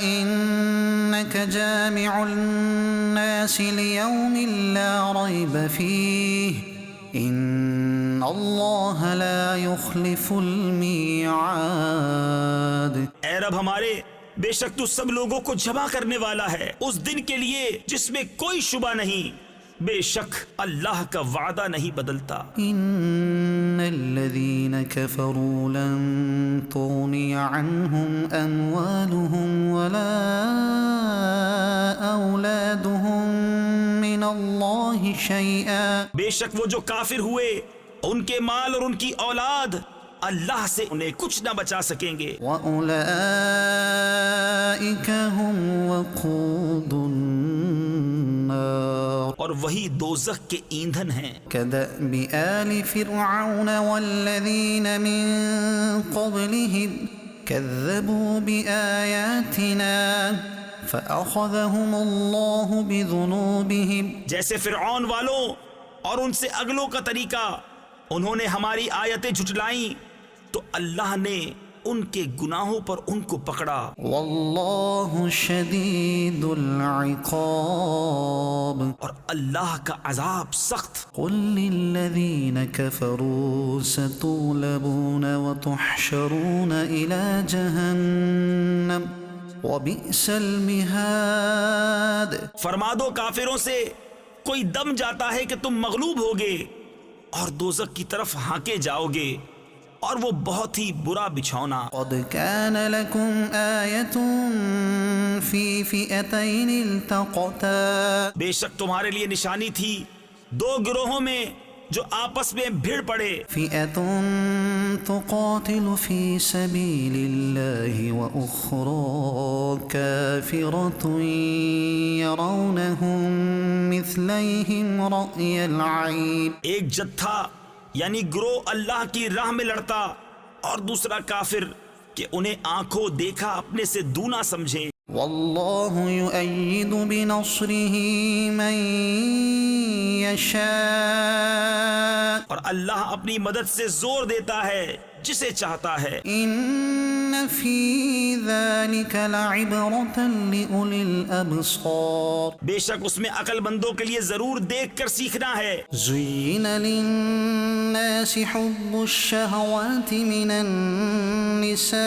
إنك جامع الناس ليوم لا ريب فيه إن الله لا يخلف الميعاد۔ اے رب ہمارے، بے شک تو سب لوگوں کو جمع کرنے والا ہے اس دن کے لیے جس میں کوئی شبہ نہیں، بے شک اللہ کا وعدہ نہیں بدلتا۔ إن الذين كفروا لن تغني عنهم أموالهم ولا أولادهم من الله شيئا۔ بے شک وہ جو کافر ہوئے ان کے مال اور ان کی اولاد اللہ سے انہیں کچھ نہ بچا سکیں گے۔ وَأُولَئِكَ هُمْ وَقُودُ النَّارِ، اور وہی دوزخ کے ایندھن ہیں۔ كَدَأْبِ آلِ فِرْعَوْنَ وَالَّذِينَ مِن قَبْلِهِمْ كَذَّبُوا بِآيَاتِنَا فَأَخَذَهُمُ اللَّهُ بِذُنُوبِهِمْ۔ جیسے فرعون والوں اور ان سے اگلوں کا طریقہ، انہوں نے ہماری آیتیں جھٹلائیں تو اللہ نے ان کے گناہوں پر ان کو پکڑا۔ واللہ شدید العقاب، اور اللہ کا عذاب سخت۔ قل للذین کفروا ستغلبون وتحشرون الى جہنم وبئس المہاد۔ فرما دو کافروں سے کوئی دم جاتا ہے کہ تم مغلوب ہوگے اور دوزخ کی طرف ہانکے جاؤ گے، اور وہ بہت ہی برا بچھونا۔ قد كان لكم آية في فئتين التقتا، بے شک تمہارے لیے نشانی تھی دو گروہوں میں جو آپس میں بھیڑ پڑے، فئة تقاتل في سبيل الله وأخرى كافرة يرونهم مثليهم رأي العين۔ ایک جتھا یعنی گروہ اللہ کی راہ میں لڑتا، اور دوسرا کافر کہ انہیں آنکھوں دیکھا اپنے سے دونا سمجھے۔ واللہ یؤید بنصرہ من یشاء، اور اللہ اپنی مدد سے زور دیتا ہے جسے چاہتا ہے۔ ان فی ذلک لعبرۃ لأولی الابصار، بے شک اس میں عقل مندوں کے لیے ضرور دیکھ کر سیکھنا ہے۔ زین للناس حب الشہوات من النساء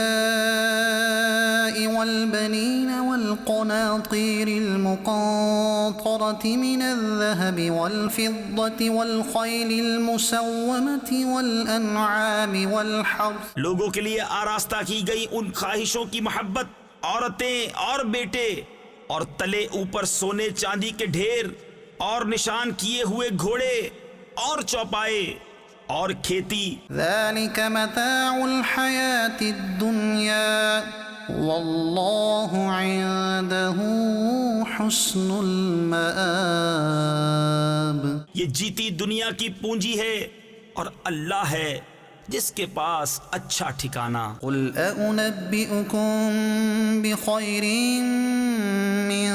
والبنین والقناطیر المقنطرة من الذهب والفضة والخیل المسومة والانعام والحرث، لوگوں کے لیے آراستہ کی گئی ان خواہشوں کی محبت، عورتیں اور بیٹے، اور تلے اوپر سونے چاندی کے ڈھیر، اور نشان کیے ہوئے گھوڑے اور چوپائے اور کھیتی۔ ذلك متاع الحیاة الدنیا واللہ عنده حسن المآب۔ یہ جیتی دنیا کی پونجی ہے اور اللہ ہے جس کے پاس اچھا ٹھکانہ۔ قل أنبئكم بخير من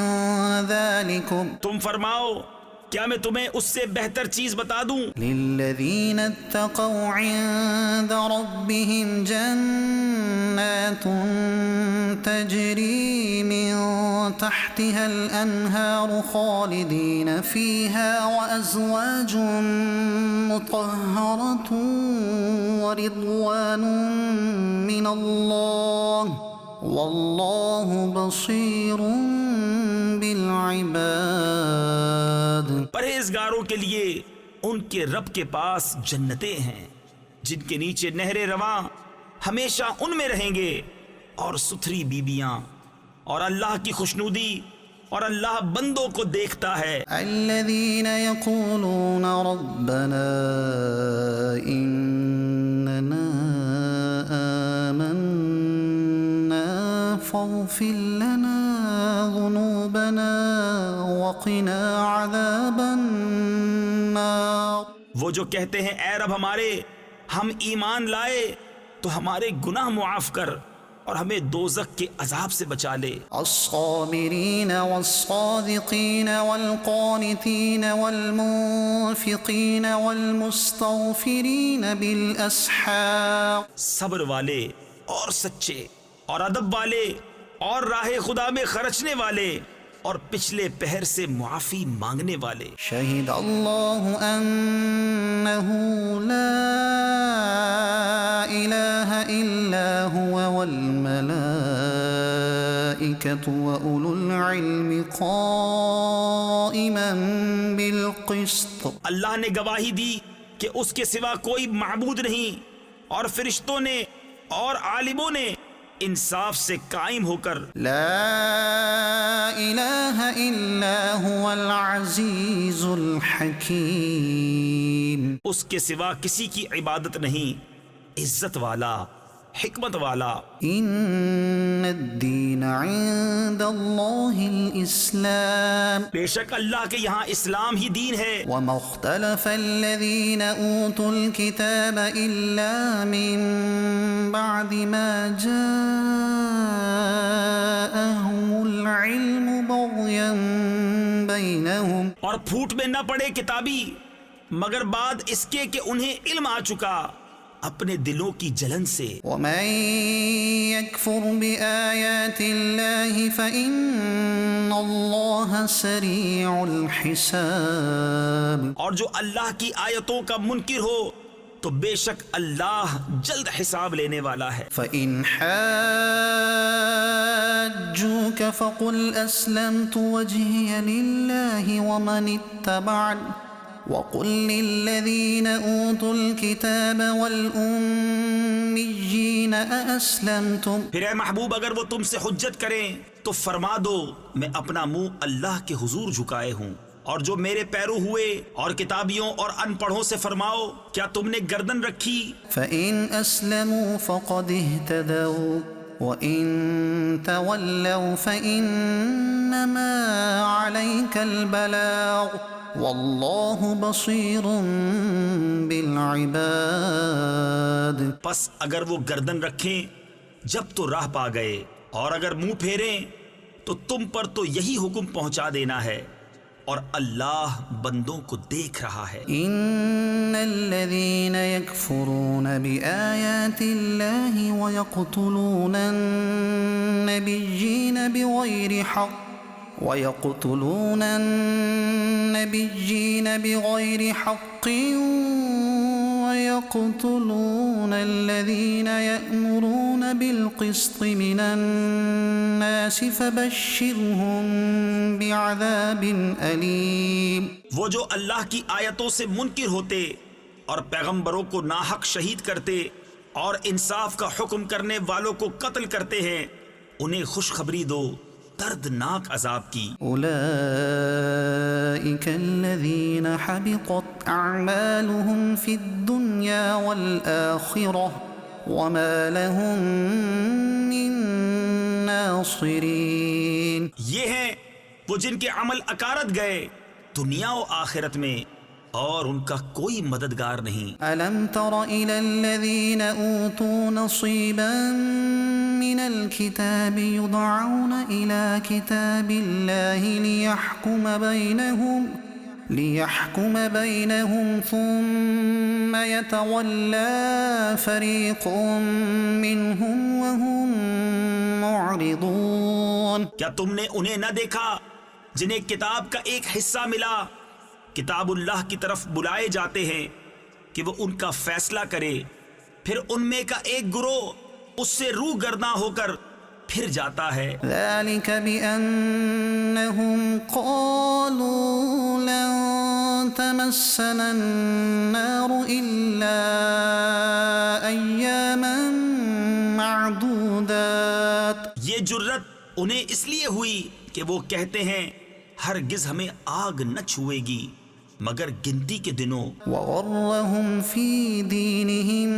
ذلكم تم فرماؤ کیا میں تمہیں اس سے بہتر چیز بتا دوں؟ للذين اتقوا عند ربهم جنات تجري من تحتها الأنهار خالدين فيها وأزواج مطهرة ورضوان من الله والله بصير بالعباد۔ پرہیزگاروں کے لیے ان کے رب کے پاس جنتیں ہیں جن کے نیچے نہریں رواں ہمیشہ ان میں رہیں گے، اور ستھری بیبیاں، اور اللہ کی خوشنودی، اور اللہ بندوں کو دیکھتا ہے۔ الذين يقولون ربنا إننا آمنا فاغفر لنا ذنوبنا وقنا عذاب النار۔ وہ جو کہتے ہیں اے رب ہمارے ہم ایمان لائے تو ہمارے گناہ معاف کر اور ہمیں دوزخ کے عذاب سے بچا لے۔ الصابرين والصادقين والقانتين والمنفقين والمستغفرين بالأسحار۔ صبر والے اور سچے اور ادب والے اور راہ خدا میں خرچنے والے اور پچھلے پہر سے معافی مانگنے والے۔ شہد اللہ انہ لا الہ الا هو والملائکۃ وأولو العلم قائما بالقسط۔ اللہ نے گواہی دی کہ اس کے سوا کوئی معبود نہیں، اور فرشتوں نے اور عالموں نے انصاف سے قائم ہو کر۔ لا الہ الا هو العزیز الحکیم۔ اس کے سوا کسی کی عبادت نہیں، عزت والا، حکمت والا۔ ان الدین عند اللہ الاسلام۔ بے شک اللہ کے یہاں اسلام ہی دین ہے۔ وما اختلف الذین اوتوا الكتاب الا من بعد ما جاءهم العلم بغیا بینہم۔ اور پھوٹ میں نہ پڑے کتابی مگر بعد اس کے کہ انہیں علم آ چکا اپنے دلوں کی جلن سے۔ ومن يكفر بآيات الله فإن الله سريع الحساب۔ اور جو اللہ کی آیتوں کا منکر ہو تو بے شک اللہ جلد حساب لینے والا ہے۔ فإن حاجوك فقل أسلمت وجهي لله ومن اتبعني وقل للذين أوتوا الكتاب والأميين أأسلمتم۔ پھر اے محبوب اگر وہ تم سے حجت کریں تو فرما دو میں اپنا منہ اللہ کے حضور جھکائے ہوں، اور جو میرے پیرو ہوئے اور کتابیوں اور ان پڑھوں سے فرماؤ کیا تم نے گردن رکھی؟ فإن أسلموا فقد اهتدوا وإن تولوا فإنما عليك البلاغ واللہ بصیر بالعباد۔ پس اگر وہ گردن رکھیں جب تو راہ پا گئے، اور اگر منہ پھیریں تو تم پر تو یہی حکم پہنچا دینا ہے، اور اللہ بندوں کو دیکھ رہا ہے۔ ان الذین یکفرون بآیات اللہ ویقتلون النبیین بغیر حق وَيَقْتُلُونَ النَّبِيِّينَ بِغَيْرِ حَقٍّ وَيَقْتُلُونَ الَّذِينَ يَأْمُرُونَ بِالْقِسْطِ مِنَ النَّاسِ فَبَشِّرْهُم بِعَذَابٍ أَلِيمٍ۔ وہ جو اللہ کی آیتوں سے منکر ہوتے اور پیغمبروں کو ناحق شہید کرتے اور انصاف کا حکم کرنے والوں کو قتل کرتے ہیں، انہیں خوشخبری دو دردناک عذاب کی۔ اولئک الذین حبطت اعمالهم فی الدنیا والآخرہ وما لهم من ناصرین۔ یہ ہیں وہ جن کے عمل اکارت گئے دنیا و آخرت میں، اور ان کا کوئی مددگار نہیں۔ ألم تر إلى الذين أوتوا نصيبا من الكتاب يدعون إلى كتاب الله ليحكم بينهم ثم يتولى فريق منهم وهم معرضون۔ کیا تم نے انہیں نہ دیکھا جنہیں کتاب کا ایک حصہ ملا، کتاب اللہ کی طرف بلائے جاتے ہیں کہ وہ ان کا فیصلہ کرے، پھر ان میں کا ایک گروہ اس سے روح گرداں ہو کر پھر جاتا ہے۔ ذلك بأنهم قالوا لن تمسنا النار إلا أياما معدودات۔ یہ جرت انہیں اس لیے ہوئی کہ وہ کہتے ہیں ہرگز ہمیں آگ نہ چھوئے گی مگر گنتی کے دنوں۔ وغرهم في دينهم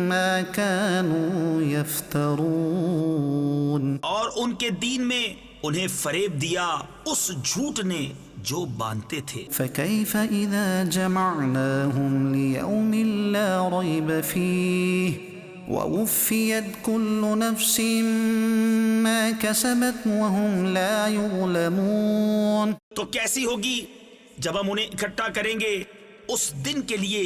ما كانوا يفترون۔ اور ان کے دین میں انہیں فریب دیا اس جھوٹ نے جو باندھتے تھے۔ فكيف إذا جمعناهم ليوم لا ريب فيه ووفيت كل نفس ما كسبت وهم لا يظلمون۔ تو کیسی ہوگی جب ہم انہیں اکٹھا کریں گے اس دن کے لیے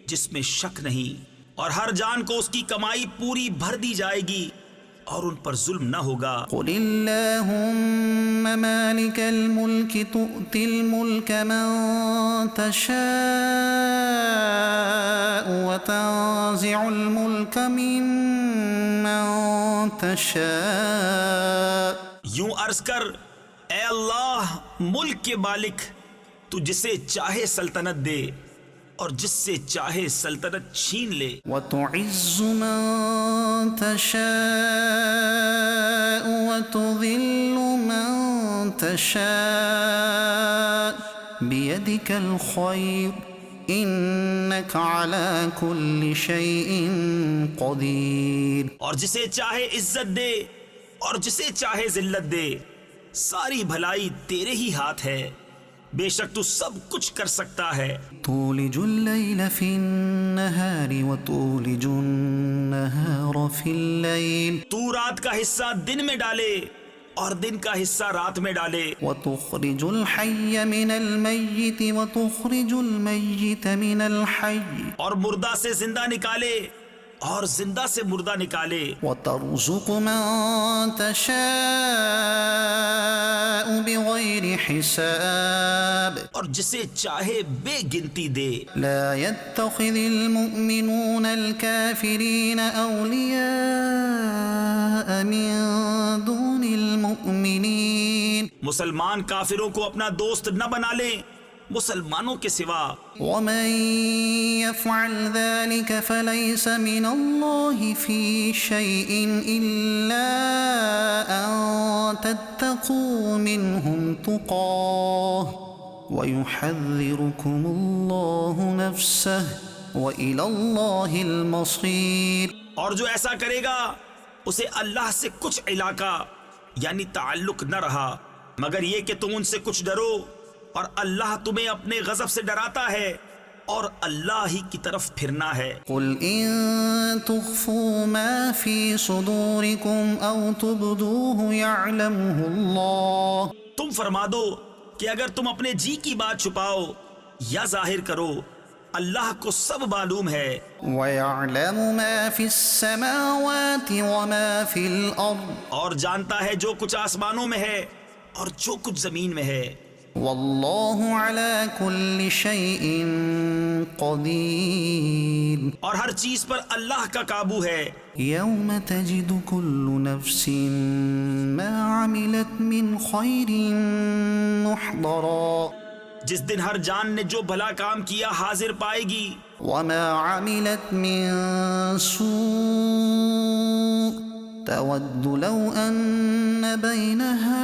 جس میں شک نہیں، اور ہر جان کو اس کی کمائی پوری بھر دی جائے گی اور ان پر ظلم نہ ہوگا۔ قل اللهم مالك الملك تؤتي الملك من تشاء وتنزع الملك ممن تشاء۔ یوں عرض کر اے اللہ ملک کے مالک، تو جسے چاہے سلطنت دے اور جس سے چاہے سلطنت چھین لے۔ وتعز من تشاء وتذل من تشاء بيدك الخير إنك على كل شيء قدير۔ اور جسے چاہے عزت دے اور جسے چاہے ذلت دے، ساری بھلائی تیرے ہی ہاتھ ہے، بے شک تو سب کچھ کر سکتا ہے۔ تولج الليل في النهار وتولج النهار في الليل تو رات کا حصہ دن میں ڈالے اور دن کا حصہ رات میں ڈالے، وتخرج الحي من الميت وتخرج الميت من الحي اور مردہ سے زندہ نکالے اور زندہ سے مردہ نکالے، وترزق من تشاء بغير حساب اور جسے چاہے بے گنتی دے۔ لا يتخذ المؤمنون الكافرين أولياء من دون المؤمنين مسلمان کافروں کو اپنا دوست نہ بنا لیں مسلمانوں کے سوا، ومن يفعل ذلك فليس من الله في شيء إلا أن تتقوا منهم تقاه ويحذركم الله نفسه وإلى الله المصير۔ اور جو ایسا کرے گا اسے اللہ سے کچھ علاقہ یعنی تعلق نہ رہا مگر یہ کہ تم ان سے کچھ ڈرو، اور اللہ تمہیں اپنے غضب سے ڈراتا ہے اور اللہ ہی کی طرف پھرنا ہے۔ قل إن تخفوا ما في صدوركم أو تبدوه يعلمه الله۔ تم فرما دو کہ اگر تم اپنے جی کی بات چھپاؤ یا ظاہر کرو اللہ کو سب معلوم ہے، ويعلم ما في السماوات وما في الأرض اور جانتا ہے جو کچھ آسمانوں میں ہے اور جو کچھ زمین میں ہے، والله على كل شيء قدير۔ اور ہر چیز پر اللہ کا قابو ہے۔ يوم تجد كل نفس ما عملت من خير محضرا جس دن ہر جان نے جو بھلا کام کیا حاضر پائے گی، وما عملت من سوء تود لو أن بينها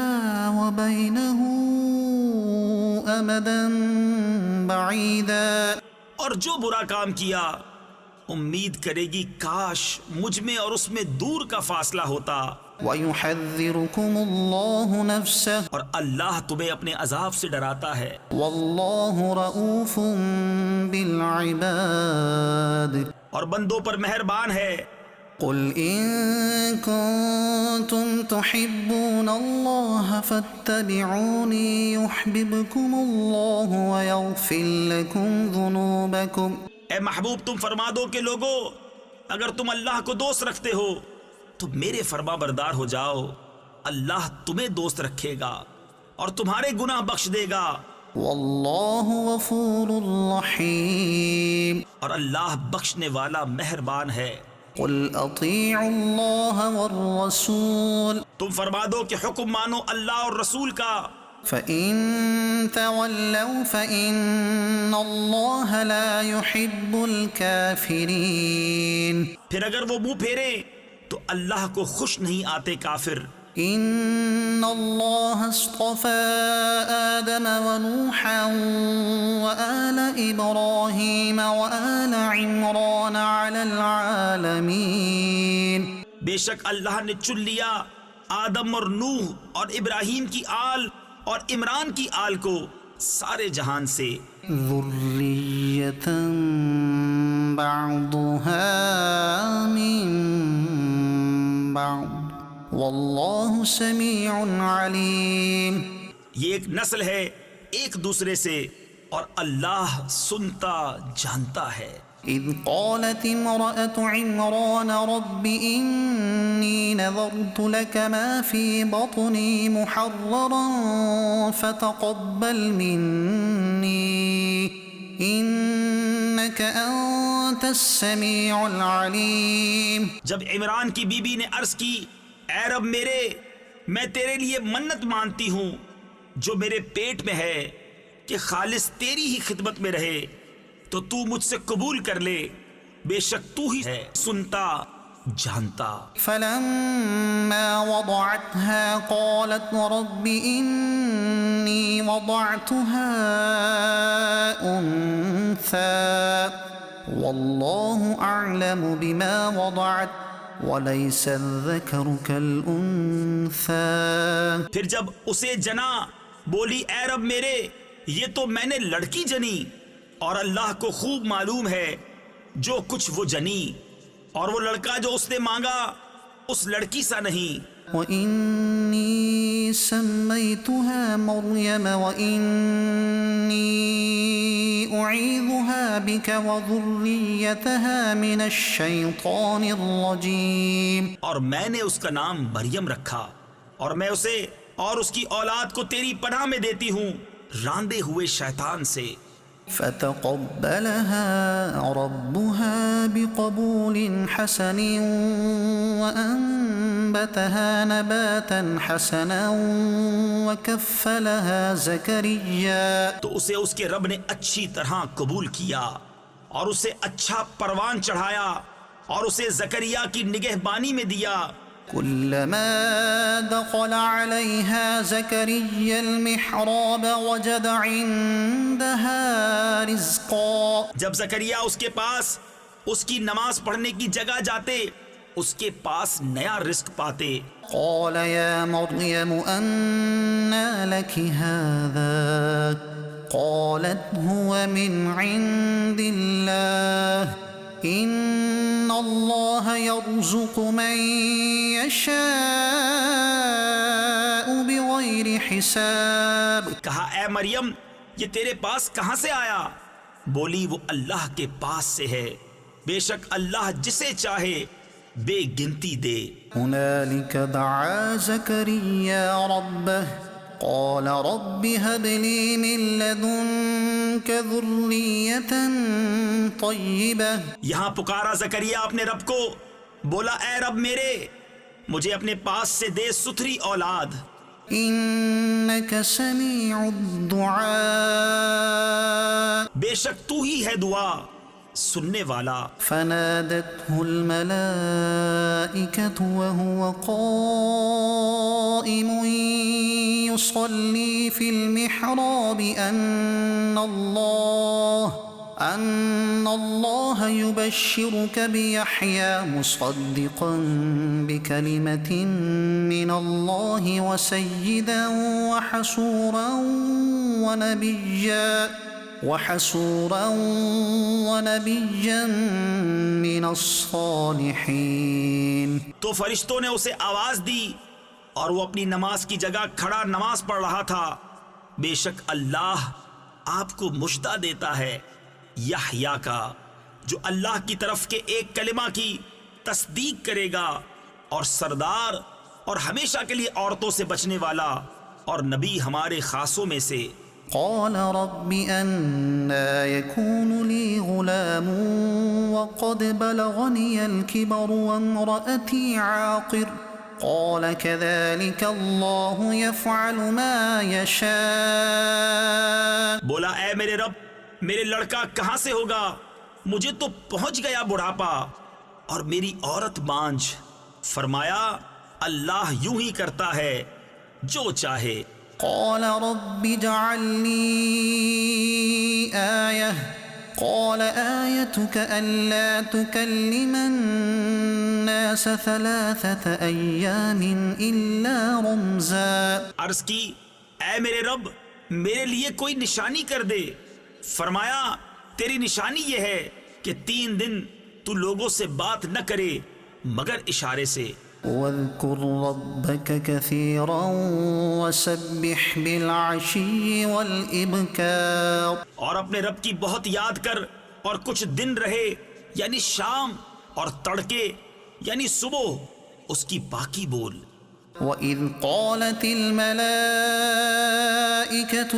وبينه أمدا بعيدا اور جو برا کام کیا امید کرے گی کاش مجھ میں اور اس میں دور کا فاصلہ ہوتا۔ وَيُحَذِّرُكُمُ اللَّهُ نَفْسَهُ اور اللہ تمہیں اپنے عذاب سے ڈراتا ہے. وَاللَّهُ رَءُوفٌ بِالْعِبَادِ اور بندوں پر مہربان ہے. قُلْ إِن كُنتُمْ تُحِبُّونَ اللَّهَ فَاتَّبِعُونِي يُحْبِبْكُمُ اللَّهُ وَيَغْفِرْ لَكُمْ ذُنُوبَكُمْ. اے محبوب تم فرما دو کہ لوگو اگر تم اللہ کو دوست رکھتے ہو تو میرے فرما بردار ہو جاؤ، اللہ تمہیں دوست رکھے گا اور تمہارے گناہ بخش دے گا. وَاللَّهُ غَفُورٌ رَحِيمٌ. اور اللہ بخشنے والا مہربان ہے. قُلْ أَطِيعُوا اللَّهَ وَالرَّسُولَ تم فرما دو کہ حکم مانو اللہ اور رسول کا. فَإِن تَوَلَّوْا فَإِنَّ اللَّهَ لَا يُحِبُّ الْكَافِرِينَ. پھر اگر وہ منہ پھیرے تو اللہ کو خوش نہیں آتے کافر. إِنَّ اللَّهَ اصْطَفَى آدَمَ وَنُوحًا وَآلَ إِبْرَاهِيمَ وَآلَ عِمْرَانَ عَلَى الْعَالَمِينَ. بے شک اللہ نے چن لیا آدم اور نوح اور ابراہیم کی آل اور عمران کی آل کو سارے جہان سے. ذُرِّيَّةً بَعْضُهَا مِن بَعْضٍ وَاللَّهُ سَمِيعٌ عَلِيمٌ. یہ ایک نسل ہے ایک دوسرے سے اور اللہ سنتا جانتا ہے. إِذْ قَالَتِ امْرَأَةُ عِمْرَانَ رَبِّ إِنِّي نَذَرْتُ لَكَ مَا فِي بَطْنِي مُحَرَّرًا فَتَقَبَّلْ مِنِّي إِنَّكَ أَنْتَ السَّمِيعُ الْعَلِيمُ. جب عمران کی بی بی نے عرض کی اے رب میرے میں تیرے لیے منت مانتی ہوں جو میرے پیٹ میں ہے کہ خالص تیری ہی خدمت میں رہے تو تو مجھ سے قبول کر لے، بے شک تو ہی ہے سنتا جانتا. فَلَمَّا وَضَعَتْهَا قَالَتْ رَبِّ إِنِّي وَضَعْتُهَا أُنثَى وَاللَّهُ أَعْلَمُ بِمَا وَضَعَتْ وَلَيْسَ الذَّكَرُ كَالْأُنثَى. پھر جب اسے جنا بولی اے رب میرے یہ تو میں نے لڑکی جنی اور اللہ کو خوب معلوم ہے جو کچھ وہ جنی اور وہ لڑکا جو اس نے مانگا اس لڑکی سا نہیں. وَإِنِّي سَمَّيْتُهَا مَرْيَمَ وَإِنِّي أُعِيذُهَا بِكَ وَذُرِّيَّتَهَا مِنَ الشَّيْطَانِ الرَّجِيمِ. اور میں نے اس کا نام مریم رکھا اور میں اسے اور اس کی اولاد کو تیری پناہ میں دیتی ہوں راندے ہوئے شیطان سے. فَتَقَبَّلَهَا رَبُّهَا بِقَبُولٍ حَسَنٍ وَأَنبَتَهَا نَبَاتًا حَسَنًا وَكَفَّلَهَا زَكَرِيَّا. تو اسے اس کے رب نے اچھی طرح قبول کیا اور اسے اچھا پروان چڑھایا اور اسے زکریا کی نگہبانی میں دیا. كلما دخل عليها زكريا المحراب وجد عندها رزقا. جب زکریا اس کے پاس اس کی نماز پڑھنے کی جگہ جاتے اس کے پاس نیا رزق پاتے. قال يا مريم أنى لك هذا قالت هو من عند الله إن الله يرزق من يشاء بغير حساب. کہا اے مریم یہ تیرے پاس کہاں سے آیا؟ بولی وہ اللہ کے پاس سے ہے، بے شک اللہ جسے چاہے بے گنتی دے. هنالك دعا زكريا ربه قال رب هب لي من لدنك ذرية طيبة. یہاں پکارا زکریا اپنے رب کو، بولا اے رب میرے مجھے اپنے پاس سے دے ستھری اولاد. إنك سميع الدعاء. بے شک تو ہی ہے دعا سننے والا. فنادته الملائكة وهو قائم يصلي في المحراب أن أن الله يبشرك بيحيى مصدقا بكلمة من الله وسيدا وحسورا ونبيا من الصالحين. تو فرشتوں نے اسے آواز دی اور وہ اپنی نماز کی جگہ کھڑا نماز پڑھ رہا تھا. بے شک اللہ آپ کو مژدہ دیتا ہے یحییٰ کا، جو اللہ کی طرف کے ایک کلمہ کی تصدیق کرے گا، اور سردار اور ہمیشہ کے لیے عورتوں سے بچنے والا اور نبی ہمارے خاصوں میں سے. قال رب أنى يكون لي غلام وقد بلغني الكبر وامرأتي عاقر قال كذلك الله يفعل ما يشاء. بولا اے میرے رب، میرے لڑکا کہاں سے ہوگا؟ مجھے تو پہنچ گیا بڑھاپا اور میری عورت بانجھ. فرمایا اللہ یوں ہی کرتا ہے جو چاہے. قال رب اجعل لي آية قال آيتك ألا تكلم الناس 3 أيام إلا رمزا. عرض کی اے میرے رب میرے لیے کوئی نشانی کر دے. فرمایا تیری نشانی یہ ہے کہ 3 دن تو لوگوں سے بات نہ کرے مگر اشارے سے. واذكر ربك كثيرا وسبح بالعشي والإبكار. اور اپنے رب کی بہت یاد کر اور کچھ دن رہے یعنی شام اور تڑکے یعنی صبح اس کی پاکی بول. وَإِذْ قَالَتِ الْمَلَائِكَةُ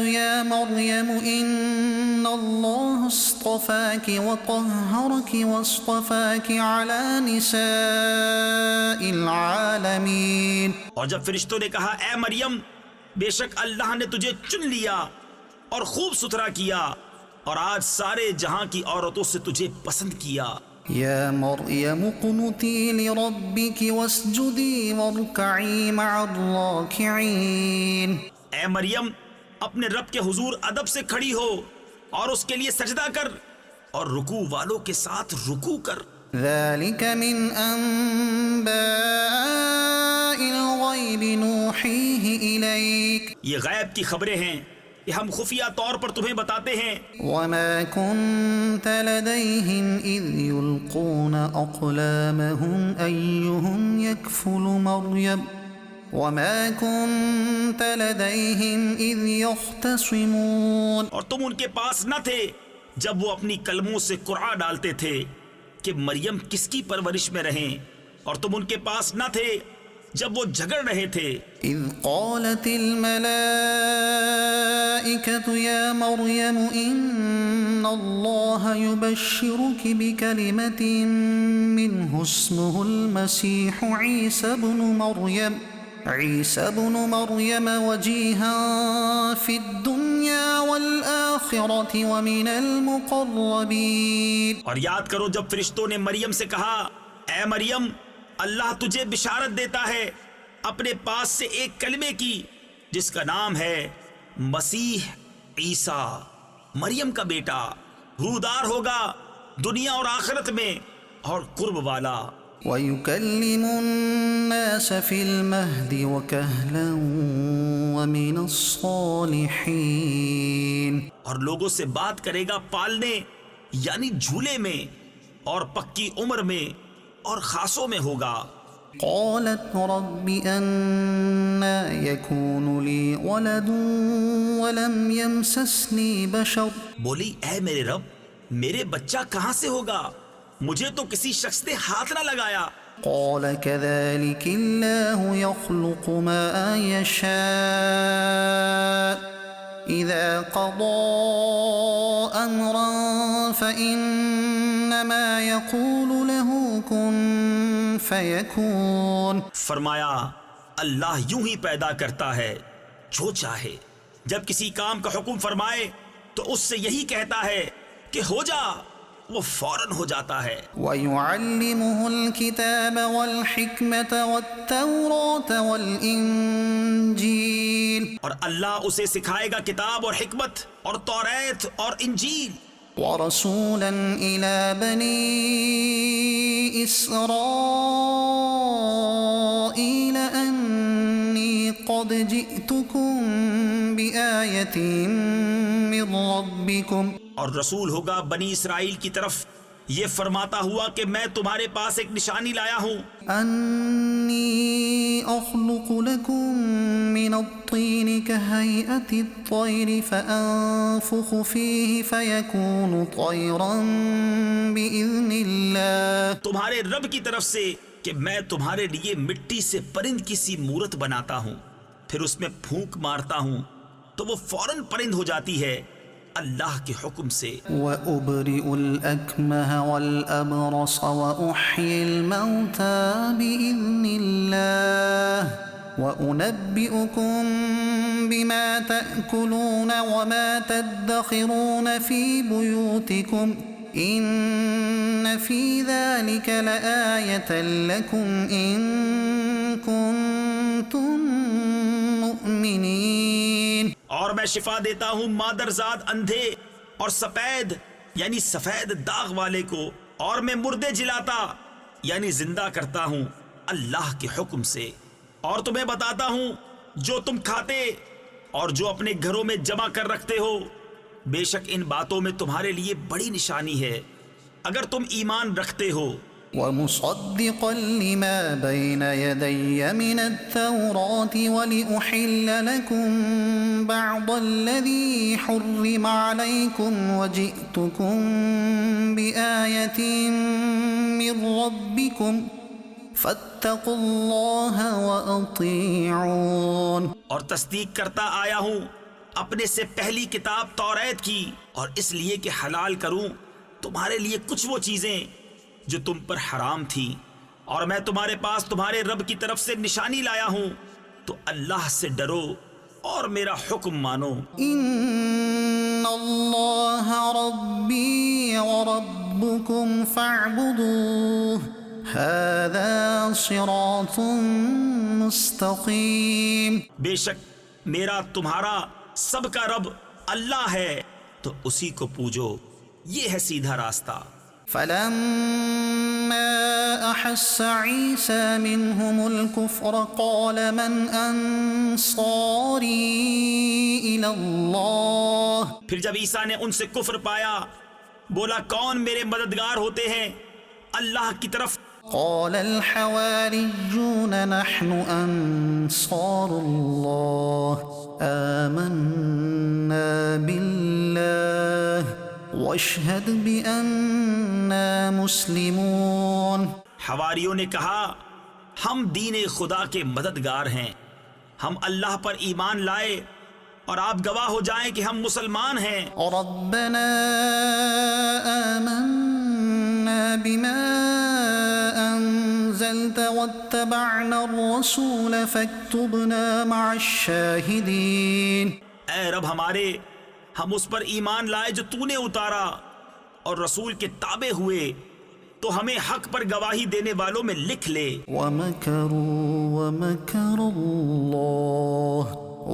يَا مَرْيَمُ إِنَّ اللَّهَ اصْطَفَاكِ وَطَهَّرَكِ وَاصْطَفَاكِ عَلَى نِسَاءِ الْعَالَمِينَ. اور جب فرشتوں نے کہا اے مریم بے شک اللہ نے تجھے چن لیا اور خوب ستھرا کیا اور آج سارے جہاں کی عورتوں سے تجھے پسند کیا. يا مريم اقنتي لربك واسجدي واركعي مع الراكعين. اے مریم اپنے رب کے حضور ادب سے کھڑی ہو اور اس کے لیے سجدہ کر اور رکوع والوں کے ساتھ رکوع کر. ذلك من أنباء الغيب نوحيه إليك. یہ غیب کی خبریں ہیں کہ ہم خفیہ طور پر تمہیں بتاتے ہیں. وما كنت لديهم إذ يلقون أقلامهم أيهم يكفل مريم وما كنت لديهم إذ يختصمون. اور تم ان کے پاس نہ تھے جب وہ اپنی کلموں سے قرعہ ڈالتے تھے کہ مریم کس کی پرورش میں رہیں، اور تم ان کے پاس نہ تھے جب وہ جھگڑ رہے تھے. إذ قالت الملائكة يا مريم إن الله يبشرك بكلمة منه اسمه المسيح عيسى ابن مريم وجيها في الدنيا والآخرة ومن المقربين. اور یاد کرو جب فرشتوں نے مریم سے کہا اے مریم اللہ تجھے بشارت دیتا ہے اپنے پاس سے ایک کلمے کی جس کا نام ہے مسیح عیسیٰ، مریم کا بیٹا، رودار ہوگا دنیا اور آخرت میں اور قرب والا. وَيُكَلِّمُ النَّاسَ فِي الْمَهْدِ وَكَهْلًا وَمِنَ الصَّالِحِينَ. اور لوگوں سے بات کرے گا پالنے یعنی جھولے میں اور پکی عمر میں اور خاصوں میں ہوگا. قالت رب أنى يكون لي ولد ولم يمسسني بشر. بولی اے میرے رب میرے بچہ کہاں سے ہوگا، مجھے تو کسی شخص نے ہاتھ نہ لگایا. قال كذلك الله يخلق ما يشاء إذا قضى أمرا فإنما يقول له كن فيكون. فرمایا اللہ یوں ہی پیدا کرتا ہے جو چاہے، جب کسی کام کا حکم فرمائے تو اس سے یہی کہتا ہے کہ ہو جا، وہ فوراً ہو جاتا ہے. وَيُعَلِّمُهُ الْكِتَابَ وَالْحِكْمَةَ وَالتَّوْرَاةَ وَالْإِنْجِيلَ. اور اللہ اسے سکھائے گا کتاب اور حکمت اور توریت اور انجیل. ورسولا إلى بني إسرائيل أني قد جئتكم بآية من ربكم اور رسول ہوگا بنی اسرائیل کی طرف یہ فرماتا ہوا کہ میں تمہارے پاس ایک نشانی لایا ہوں أني أخلق لكم من الطين كهيئة الطير فأنفخ فيه فيكون طيرا بإذن الله. تمہارے رب کی طرف سے کہ میں تمہارے لیے مٹی سے پرند کی سی مورت بناتا ہوں، پھر اس میں پھونک مارتا ہوں تو وہ فوراً پرند ہو جاتی ہے اللہ کے حکم سے. وأبرئ الأكمه والأبرص وأحيي الموتى بإذن الله وأنبئكم بما تأكلون وما تدخرون في بيوتكم إن في ذلك لآية لكم إن كنتم مؤمنين. اور میں شفا دیتا ہوں مادرزاد اندھے اور سفید یعنی سفید داغ والے کو، اور میں مردے جلاتا یعنی زندہ کرتا ہوں اللہ کے حکم سے، اور تمہیں بتاتا ہوں جو تم کھاتے اور جو اپنے گھروں میں جمع کر رکھتے ہو، بے شک ان باتوں میں تمہارے لیے بڑی نشانی ہے اگر تم ایمان رکھتے ہو. ومصدقا لما بين يدي من التوراة ولأحل لكم بعض الذي حرم عليكم وجئتكم بآية من ربكم فاتقوا الله وأطيعون. اور تصدیق کرتا آیا ہوں اپنے سے پہلی کتاب توریت کی، اور اس لیے کہ حلال کروں تمہارے لیے کچھ وہ چیزیں جو تم پر حرام تھیں، اور میں تمہارے پاس تمہارے رب کی طرف سے نشانی لایا ہوں، تو اللہ سے ڈرو اور میرا حکم مانو. ان اللہ ربی وربکم فاعبدوه هذا صراط مستقیم. بے شک میرا تمہارا سب کا رب اللہ ہے، تو اسی کو پوجو، یہ ہے سیدھا راستہ. فلما أحس عيسى منهم الكفر قال من أنصاري إلى الله. پھر جب عیسیٰ نے ان سے کفر پایا بولا کون میرے مددگار ہوتے ہیں اللہ کی طرف. قال الحواريون نحن أنصار الله آمنا بالله واشهد بأننا مسلمون. حواریوں نے کہا ہم دین خدا کے مددگار ہیں، ہم اللہ پر ایمان لائے اور آپ گواہ ہو جائیں کہ ہم مسلمان ہیں. ربنا آمنا بما أنزلت واتبعنا الرسول فاكتبنا مع الشاهدين. اے رب ہمارے، ہم اس پر ایمان لائے جو تو نے اتارا اور رسول کے تابع ہوئے، تو ہمیں حق پر گواہی دینے والوں میں لکھ لے. وَمَكَرُوا وَمَكَرَ اللَّهُ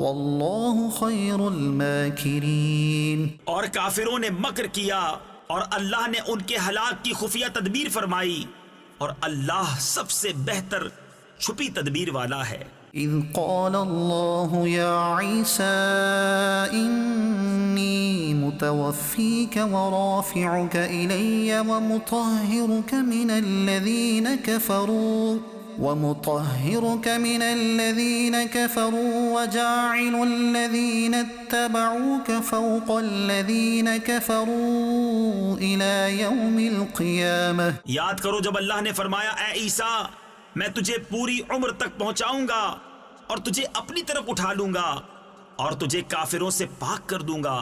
وَاللَّهُ خَيْرُ الْمَاكِرِينَ. اور کافروں نے مکر کیا اور اللہ نے ان کے ہلاک کی خفیہ تدبیر فرمائی، اور اللہ سب سے بہتر چھپی تدبیر والا ہے. إذ قال الله يا عيسى إني متوفيك ورافعك إلي ومطهرك من الذين كفروا وجاعل الذين اتبعوك فوق الذين كفروا إلى يوم القيامة. یاد کرو جب اللہ نے فرمایا اے عیسیٰ میں تجھے پوری عمر تک پہنچاؤں گا اور تجھے اپنی طرف اٹھا لوں گا اور تجھے کافروں سے پاک کر دوں گا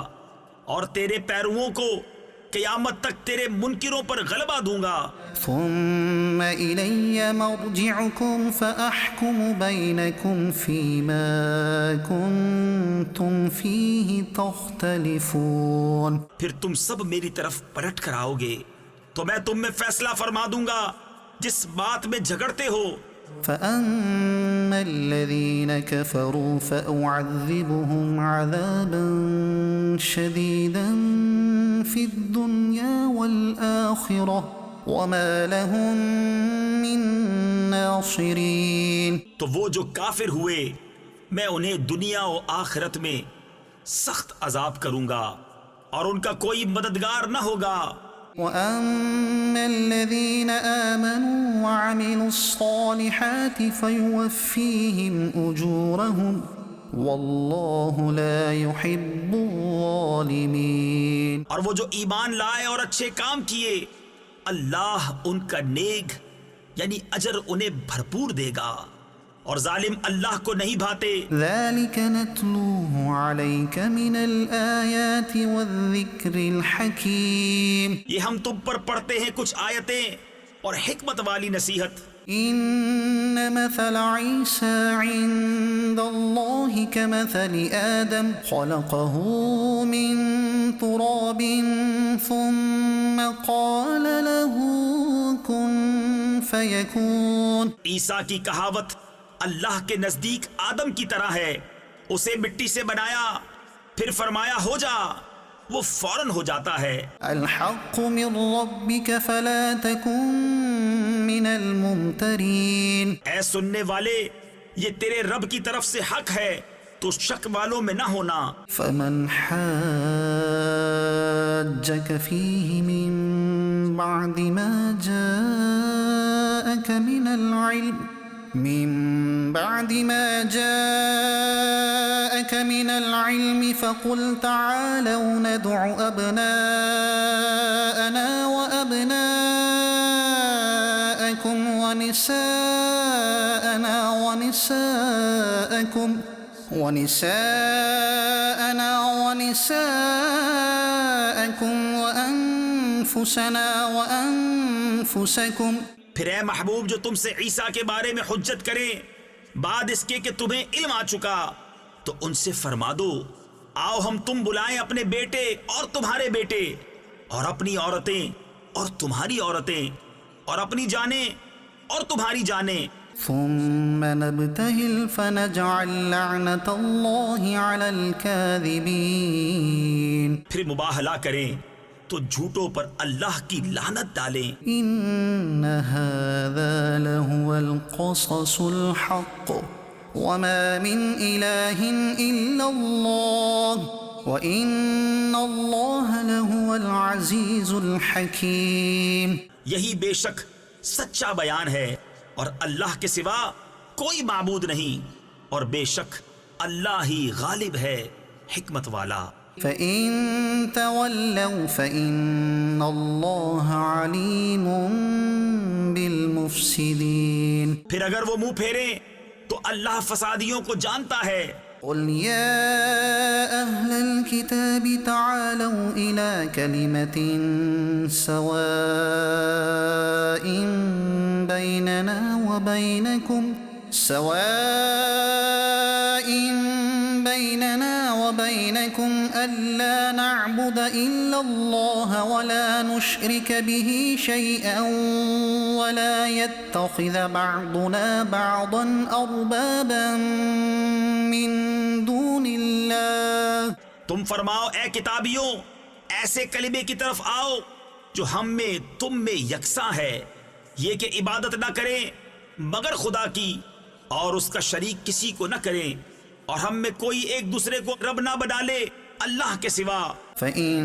اور تیرے پیرووں کو قیامت تک تیرے منکروں پر غلبہ دوں گا. ثم إلي مرجعكم فأحكم بينكم فيما كنتم فيه تختلفون. پھر تم سب میری طرف پلٹ کر آؤ گے تو میں تم میں فیصلہ فرما دوں گا جس بات میں جھگڑتے ہو. فأما الذين كفروا فأعذبهم عذابا شديدا في الدنيا والآخرة وما لهم من ناصرين. تو وہ جو کافر ہوئے میں انہیں دنیا و آخرت میں سخت عذاب کروں گا اور ان کا کوئی مددگار نہ ہوگا. وَأَمَّا الَّذِينَ آمَنُوا وَعَمِلُوا الصَّالِحَاتِ فَيُوَفِّيهِمْ أُجُورَهُمْ وَاللَّهُ لَا يُحِبُّ الظَّالِمِينَ. اور وہ جو ایمان لائے اور اچھے کام کیے اللہ ان کا نیک یعنی اجر انہیں بھرپور دے گا اور ظالم اللہ کو نہیں بھاتے. ذَلِكَ نَتْلُوهُ عَلَيْكَ مِنَ الْآيَاتِ وَالذِّكْرِ الْحَكِيمِ. یہ ہم تم پر پڑھتے ہیں کچھ آیتیں اور حکمت والی نصیحت. إن مثل عيسى عند الله كمثل آدم خلقه من تراب ثم قال له كن فيكون. عیسیٰ کی کہاوت اللہ کے نزدیک آدم کی طرح ہے. اسے مٹی سے بنایا پھر فرمایا ہو جا وہ فوراً ہو جاتا ہے. الحق من ربك فلا تكن من الممترين. اے سننے والے یہ تیرے رب کی طرف سے حق ہے تو شک والوں میں نہ ہونا. فمن حاجك فيه من بعد ما جاءك من العلم فقل تعالوا ندع أبناءنا وأبناءكم ونساءنا ونساءكم وأنفسنا وأنفسكم. پھر اے محبوب جو تم سے عیسیٰ کے بارے میں حجت کریں بعد اس کے کہ تمہیں علم آ چکا تو ان سے فرما دو آؤ ہم تم بلائیں اپنے بیٹے اور تمہارے بیٹے اور اپنی عورتیں اور تمہاری عورتیں اور اپنی جانیں اور تمہاری جانیں. ثم نبتهل فنجعل لعنة الله على الكاذبين. پھر مباہلہ کریں تو جھوٹوں پر اللہ کی لعنت ڈالیں. إن هذا لهو القصص الحق وما من إله إلا الله وإن الله لهو العزيز الحكيم. یہی بے شک سچا بیان ہے اور اللہ کے سوا کوئی معبود نہیں اور بے شک اللہ ہی غالب ہے حکمت والا. فَإِن تَوَلَّوْا فَإِنَّ اللَّهَ عَلِيمٌ بِالْمُفْسِدِينَ. پھر اگر وہ منہ پھیریں تو اللہ فسادیوں کو جانتا ہے. قُلْ يَا أَهْلَ الْكِتَابِ تَعَالَوْا إِلَى كَلِمَةٍ سَوَاءٍ بَيْنَنَا وَبَيْنَكُمْ أَلَّا نَعْبُدَ إِلَّا اللَّهَ وَلَا نُشْرِكَ بِهِ شَيْئًا وَلَا يَتَّخِذَ بَعْضُنَا بَعْضًا أَرْبَابًا مِّن دُونِ اللَّهِ. تم فرماؤ اے کتابیوں ایسے کلمے کی طرف آؤ جو ہم میں تم میں یکساں ہے یہ کہ عبادت نہ کریں مگر خدا کی اور اس کا شریک کسی کو نہ کریں اور ہم میں کوئی ایک دوسرے کو رب نہ بنا لے اللہ کے سوا. فَإِن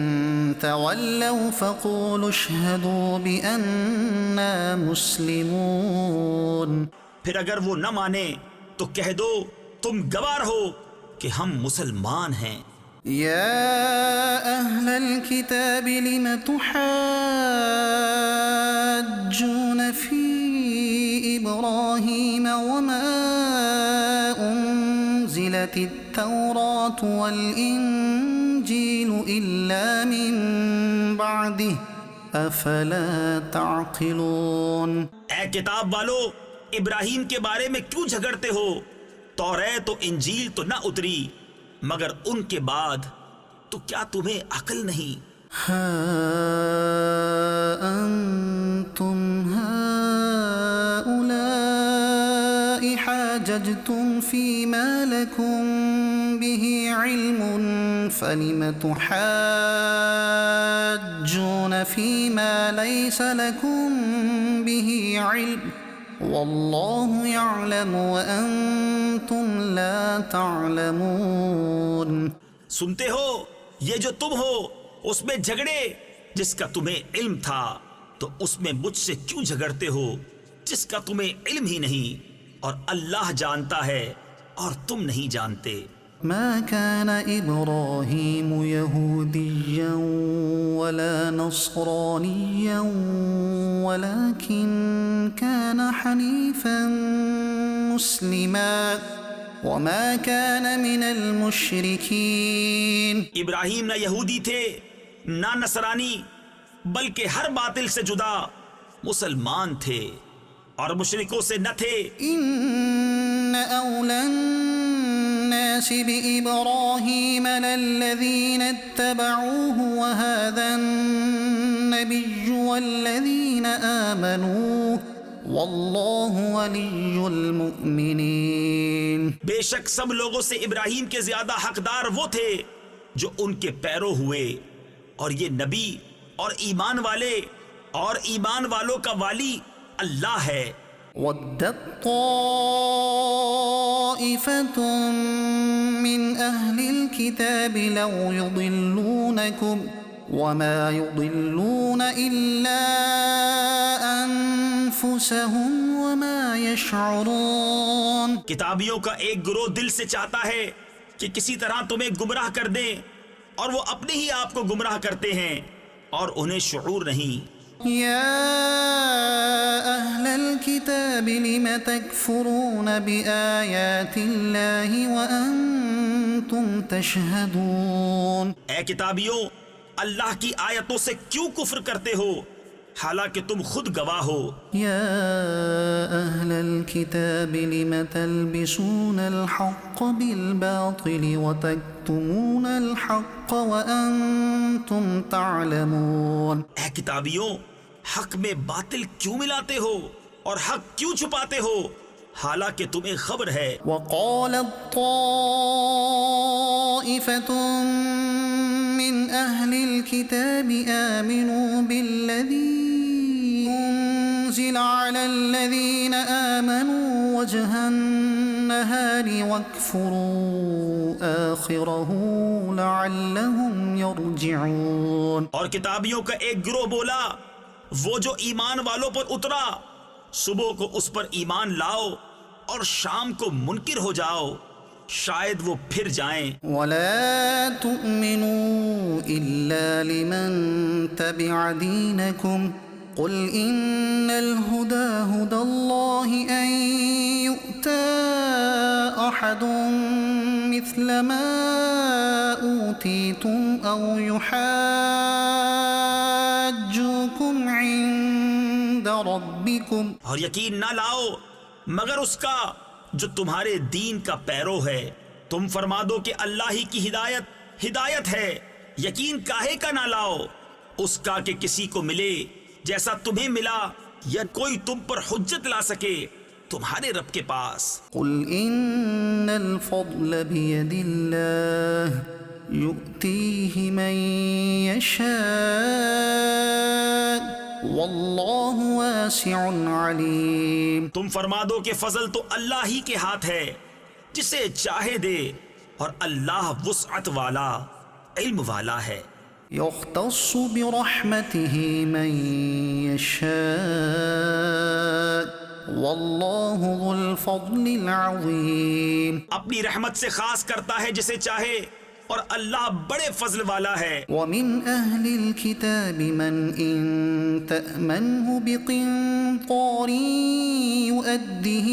تَوَلَّوْا فَقُولُوا اشْهَدُوا بِأَنَّا مُسْلِمُونَ. پھر اگر وہ نہ مانے تو کہہ دو تم گواہ ہو کہ ہم مسلمان ہیں. يا أهل الكتاب لم تحاجون في إبراهيم وما أنزلت التوراة والإنجيل إلا من بعده أفلا تعقلون. اے کتاب والو ابراہیم کے بارے میں کیوں جھگڑتے ہو؟ توریت و انجیل تو نہ اتری مگر ان کے بعد تو کیا تمہیں عقل نہیں؟ ها أنتم هؤلاء حاججتم فيما لكم به علم فلم تحاجون فيما ليس لكم به علم والله يعلم وأنتم لا تعلمون. سنتے ہو یہ جو تم ہو اس میں جھگڑے جس کا تمہیں علم تھا تو اس میں مجھ سے کیوں جھگڑتے ہو جس کا تمہیں علم ہی نہیں اور اللہ جانتا ہے اور تم نہیں جانتے. ما كان إبراهيم يهوديا ولا نصرانيا ولكن كان حنيفا مسلما وما كان من المشركين. ابراہیم نہ یہودی تھے نہ نصرانی بلکہ ہر باطل سے جدا مسلمان تھے اور مشرکوں سے نہ تھے. إن أولى الناس بإبراهيم للذين اتبعوه وهذا النبي والذين آمنوا والله ولي المؤمنين. بے شک سب لوگوں سے ابراہیم کے زیادہ حقدار وہ تھے جو ان کے پیرو ہوئے اور یہ نبی اور ایمان والے اور ایمان والوں کا والی اللہ ہے. وَدَّتْ طَائِفَةٌ مِّنْ أَهْلِ الْكِتَابِ لَوْ يُضِلُّونَكُمْ وَمَا يُضِلُّونَ إِلَّا أَنفُسَهُمْ وَمَا يَشْعُرُونَ. کتابیوں کا ایک گروہ دل سے چاہتا ہے کہ کسی طرح تمہیں گمراہ کر دیں اور وہ اپنے ہی آپ کو گمراہ کرتے ہیں اور انہیں شعور نہیں. يا أهل الكتاب لم تكفرون بآيات الله وأنتم تشهدون. اے کتابیوں اللہ کی آیتوں سے کیوں کفر کرتے ہو حالانکہ تم خود گواہ ہو. يا أهل الكتاب لم تلبسون الحق بالباطل وتكتمون الحق وأنتم تعلمون. اے کتابیوں حق میں باطل کیوں ملاتے ہو اور حق کیوں چھپاتے ہو حالانکہ تمہیں خبر ہے. وقالت طائفة من أهل الكتاب آمنوا بالذي أنزل على الذين آمنوا وجه النهار واكفروا آخره لعلهم يرجعون. اور کتابیوں کا ایک گروہ بولا وہ جو ایمان والوں پر اترا صبح کو اس پر ایمان لاؤ اور شام کو منکر ہو جاؤ شاید وہ پھر جائیں. ولا تؤمنوا إلا لمن تبع دينكم قل إن الهدى هدى الله أن يؤتى أحد مثل ما أوتيتم أو يحاجوكم عند ربكم. اور یقین نہ لاؤ مگر اس کا جو تمہارے دین کا پیرو ہے. تم فرما دو کہ اللہ ہی کی ہدایت ہے. یقین کاہے کا نہ لاؤ اس کا کہ کسی کو ملے جیسا تمہیں ملا یا کوئی تم پر حجت لا سکے تمہارے رب کے پاس. قل إن الفضل بيد الله يؤتيه من يشاء والله واسع عليم. تم فرما دو کہ فضل تو اللہ ہی کے ہاتھ ہے جسے چاہے دے اور اللہ وسعت والا علم والا ہے. يختص برحمته من يشاء والله ذو الفضل العظيم. اپنی رحمت سے خاص کرتا ہے جسے چاہے اور اللہ بڑے فضل والا ہے. ومن أهل الكتاب من إن تأمنه بقنطار يؤديه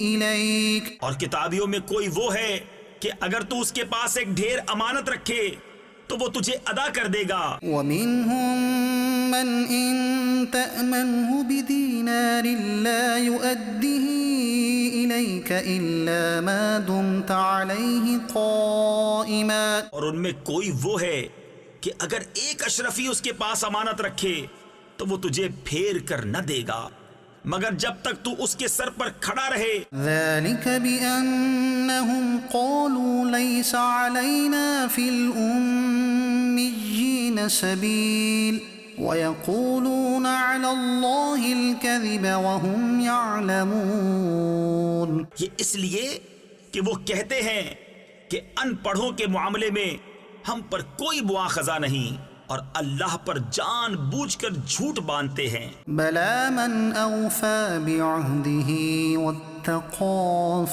إليك. اور کتابیوں میں کوئی وہ ہے کہ اگر تو اس کے پاس ایک ڈھیر امانت رکھے تو وہ تجھے ادا کر دے گا. ومنهم من إن تأمنه بدينار لا يؤديه إليك إلا ما دمت عليه قائما. اور ان میں کوئی وہ ہے کہ اگر ایک اشرفی اس کے پاس امانت رکھے تو وہ تجھے پھیر کر نہ دے گا مگر جب تک تو اس کے سر پر کھڑا رہے. ذلك بأنهم قالوا ليس علينا في الأميين سبيل ويقولون على الله الكذب وهم يعلمون. یہ اس لیے کہ وہ کہتے ہیں کہ ان پڑھوں کے معاملے میں ہم پر کوئی مواخذہ نہیں اور اللہ پر جان بوجھ کر جھوٹ باندھتے ہیں. بلى من أوفى بعهده واتقى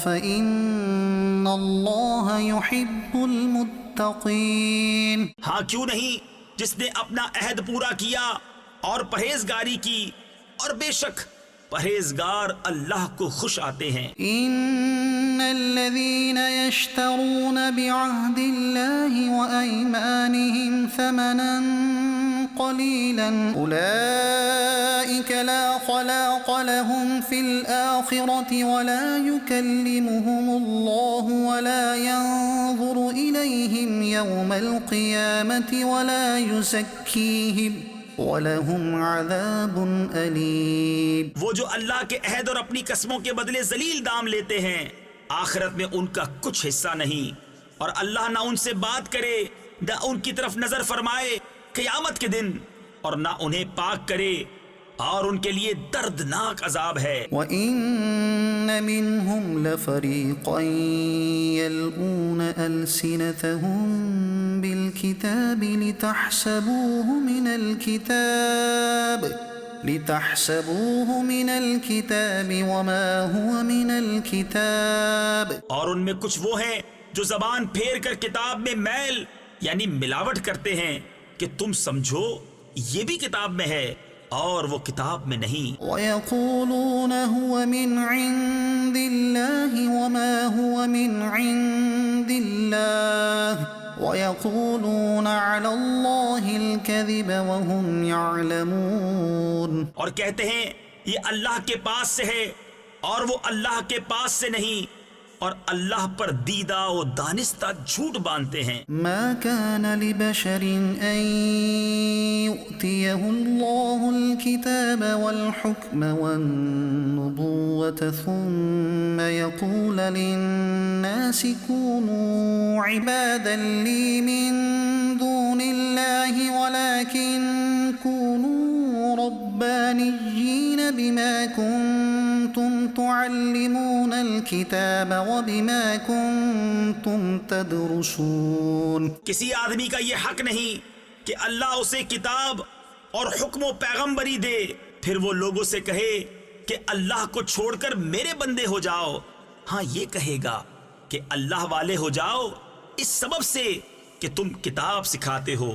فإن الله يحب المتقين. ہاں کیوں نہیں، جس نے اپنا عہد پورا کیا اور پرہیزگاری کی، اور بے شک پرہیزگار اللہ کو خوش آتے ہیں. إن الذين يشترون بعهد الله وأيمانهم ثمنا قليلا أولئك لا خلاق لهم في الآخرة ولا يكلمهم الله ولا ينظر إليهم يوم القيامة ولا يزكيهم وَلَهُمْ عَذَابٌ أَلِيمٌ. وہ جو اللہ کے عہد اور اپنی قسموں کے بدلے ذلیل دام لیتے ہیں، آخرت میں ان کا کچھ حصہ نہیں، اور اللہ نہ ان سے بات کرے، نہ ان کی طرف نظر فرمائے قیامت کے دن، اور نہ انہیں پاک کرے، اور ان کے لیے دردناک عذاب ہے. وَإِنَّ مِنْهُمْ لَفَرِيقًا يَلْوُونَ أَلْسِنَتَهُم بِالْكِتَابِ لِتَحْسَبُوهُ مِنَ الْكِتَابِ وَمَا هُوَ مِنَ الْكِتَابِ. اور ان میں کچھ وہ ہیں جو زبان پھیر کر کتاب میں میل یعنی ملاوٹ کرتے ہیں کہ تم سمجھو یہ بھی کتاب میں ہے اور وہ کتاب میں نہیں. وَيَقُولُونَ هُوَ مِنْ عِنْدِ اللَّهِ وَمَا هُوَ مِنْ عِنْدِ اللَّهِ وَيَقُولُونَ عَلَى اللَّهِ الْكَذِبَ وَهُمْ يَعْلَمُونَ. اور کہتے ہیں یہ اللہ کے پاس سے ہے اور وہ اللہ کے پاس سے نہیں، اور اللہ پر دیدہ و دانستہ جھوٹ باندھتے ہیں. ما كان لبشر ان يؤتيه الله الكتاب والحكم والنبوة ثم يقول للناس كونوا عبادا لي من دون الله ولكن كونوا ربانيين بما كنتم تعلمون الكتاب وبما كنتم تدرسون. کسی آدمی کا یہ حق نہیں کہ اللہ اسے کتاب اور حکم و پیغمبری دے، پھر وہ لوگوں سے کہے کہ اللہ کو چھوڑ کر میرے بندے ہو جاؤ. ہاں یہ کہے گا کہ اللہ والے ہو جاؤ اس سبب سے کہ تم کتاب سکھاتے ہو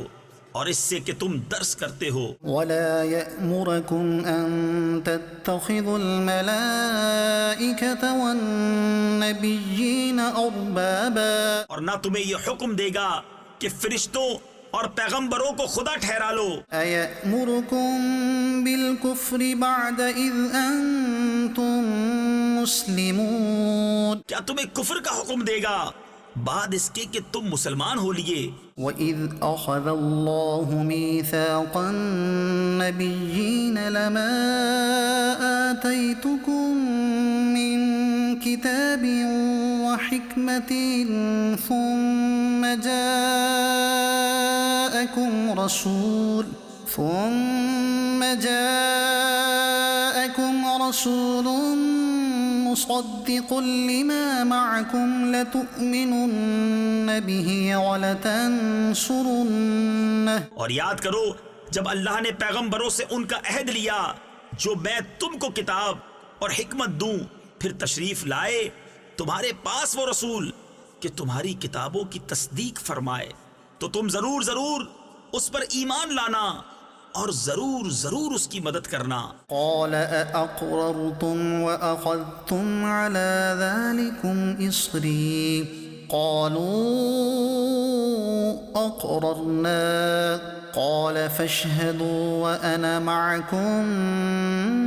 اور اس سے کہ تم درس کرتے ہو. ولا يأمركم أن تتخذوا الملائكة والنبيين أربابا. اور نہ تمہیں یہ حکم دے گا کہ فرشتوں اور پیغمبروں کو خدا ٹھہرا لو. أيأمركم بالكفر بعد إذ أنتم مسلمون. کیا تمہیں کفر کا حکم دے گا بعد اس کے کہ تم مسلمان ہو لیے. وَإِذْ أَخَذَ اللَّهُ مِيثَاقَ النَّبِيِّينَ لَمَا آتَيْتُكُم مِّن كِتَابٍ وَحِكْمَةٍ ثُمَّ جَاءَكُمْ رَسُولٌ مصدق لما معكم لتؤمنن به ولتنصرنه. اور یاد کرو جب اللہ نے پیغمبروں سے ان کا عہد لیا جو میں تم کو کتاب اور حکمت دوں، پھر تشریف لائے تمہارے پاس وہ رسول کہ تمہاری کتابوں کی تصدیق فرمائے، تو تم ضرور اس پر ایمان لانا اور ضرور اس کی مدد کرنا. قال أأقررتم وأخذتم على ذلكم إصري قالوا أقررنا قال فاشهدوا وأنا معكم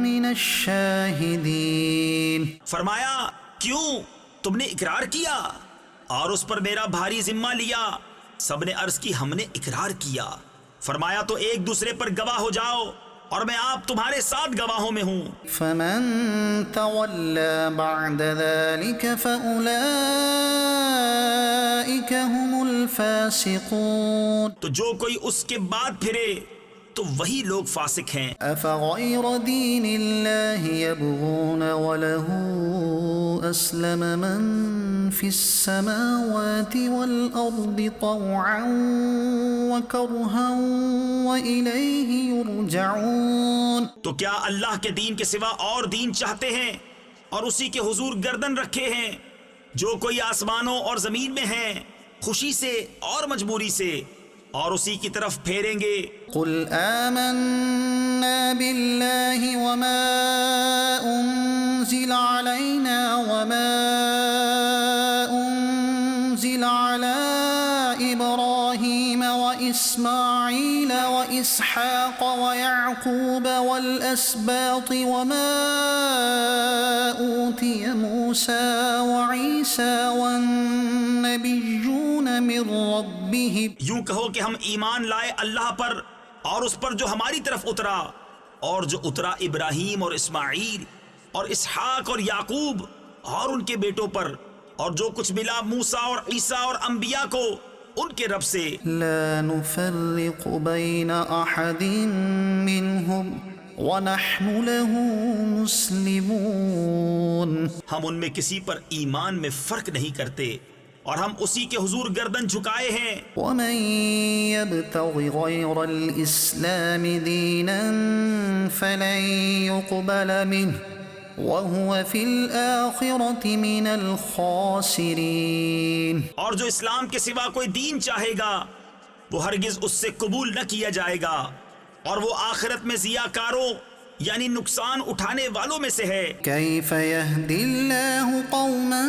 من الشاهدين. فرمایا کیوں تم نے اقرار کیا اور اس پر میرا بھاری ذمہ لیا؟ سب نے عرض کی ہم نے اقرار کیا. فرمایا تو ایک دوسرے پر گواہ ہو جاؤ اور میں آپ تمہارے ساتھ گواہوں میں ہوں۔ فمن تولى بعد ذلك فأولئك هم الفاسقون۔ تو جو کوئی اس کے بعد پھرے تو وہی لوگ فاسق ہیں۔ أفغير دين الله يبغون وله أسلم من في السماوات والأرض طوعا وكرها وإليه يرجعون۔ تو کیا اللہ کے دین کے سوا اور دین چاہتے ہیں اور اسی کے حضور گردن رکھے ہیں؟ جو کوئی آسمانوں اور زمین میں ہیں، خوشی سے اور مجبوری سے، اور اسی کی طرف پھیریں گے۔ قل آمنا بالله وما أنزل علينا وما أنزل على إبراهيم وإسماعيل وإسحاق ويعقوب والأسباط وما أوتي موسى وعيسى والنبيون من ربهم۔ یوں کہو کہ ہم ایمان لائے اللہ پر اور اس پر جو ہماری طرف اترا، اور جو اترا ابراہیم اور اسماعیل اور اسحاق اور یعقوب اور ان کے بیٹوں پر، اور جو کچھ ملا موسیٰ اور عیسیٰ اور انبیاء کو ان کے رب سے۔ لا نفرق بين أحد منهم ونحن له مسلمون۔ ہم ان میں کسی پر ایمان میں فرق نہیں کرتے اور ہم اسی کے حضور گردن جھکائے ہیں۔ ومن يبتغ غير الإسلام دينا فلن يقبل منه وهو في الآخرة من الخاسرين۔ اور جو اسلام کے سوا کوئی دین چاہے گا وہ ہرگز اس سے قبول نہ کیا جائے گا، اور وہ آخرت میں ضیاء کاروں یعنی نقصان اٹھانے والوں میں سے ہے۔ كيف يهدي الله قوما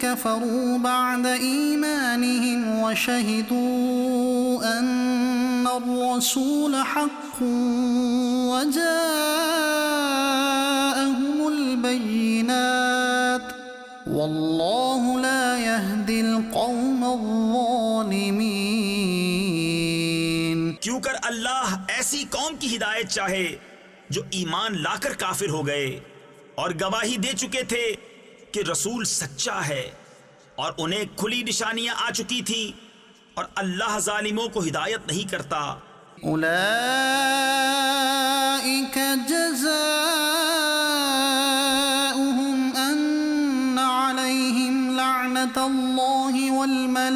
كفروا بعد إيمانهم وشهدوا أن الرسول حق وجاءهم البينات والله لا يهدي القوم الظالمين۔ کیوں کر اللہ ایسی قوم کی ہدایت چاہے جو ایمان لا کر کافر ہو گئے اور گواہی دے چکے تھے کہ رسول سچا ہے، اور انہیں کھلی نشانیاں آ چکی تھیں، اور اللہ ظالموں کو ہدایت نہیں کرتا۔ أولئك جزاؤهم أن عليهم لعنة الله والملائكة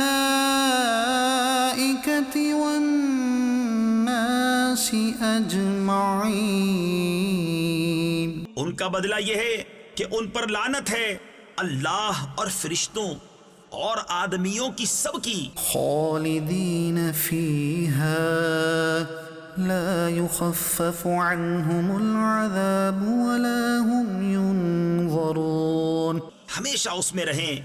والناس أجمعين۔ ان کا بدلہ یہ ہے کہ ان پر لعنت ہے اللہ اور فرشتوں اور آدمیوں کی سب کی، خالدين فيها لا يخفف عنهم العذاب ولا هم ينظرون۔ ہمیشہ اس میں رہیں،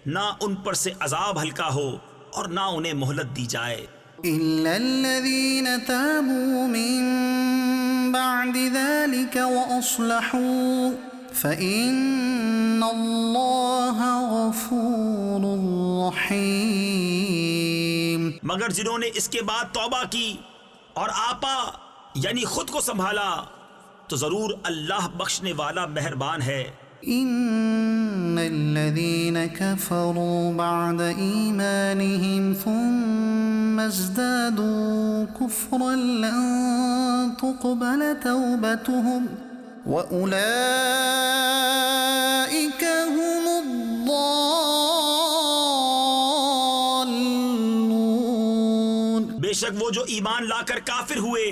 نہ ان پر سے عذاب ہلکا ہو اور نہ انہیں مہلت دی جائے۔ إلا الذين تابوا من بعد ذلك وأصلحوا فإن الله غفور رحيم۔ مگر جنہوں نے اس کے بعد توبہ کی اور آپا یعنی خود کو سنبھالا تو ضرور اللہ بخشنے والا مہربان ہے۔ إن الذين كفروا بعد إيمانهم ثم ازدادوا كفرا لن تقبل توبتهم وأولئك هم الضالون۔ بے شک وہ جو ایمان لا کر کافر ہوئے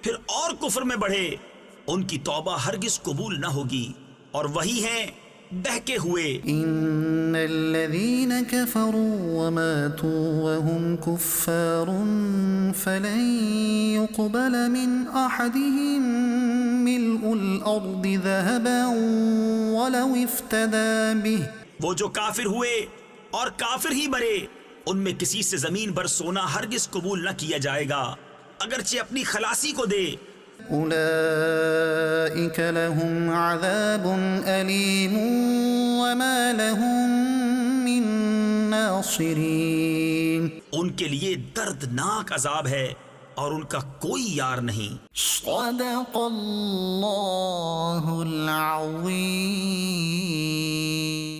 پھر اور کفر میں بڑھے، ان کی توبہ ہرگز قبول نہ ہوگی، اور وہی ہیں بہکے ہوئے۔ إن الذين كفروا وماتوا وهم كفار فلن يقبل من أحدهم ملء الأرض ذهبا ولو افتدى به۔ وہ جو کافر ہوئے اور کافر ہی مرے، ان میں کسی سے زمین بھر سونا ہرگز قبول نہ کیا جائے گا اگرچہ اپنی خلاصی کو دے۔ أولئك لهم عذاب أليم وما لهم من ناصرين۔ ان کے لیے دردناک عذاب ہے اور ان کا کوئی یار نہیں۔ صدق اللہ العظیم۔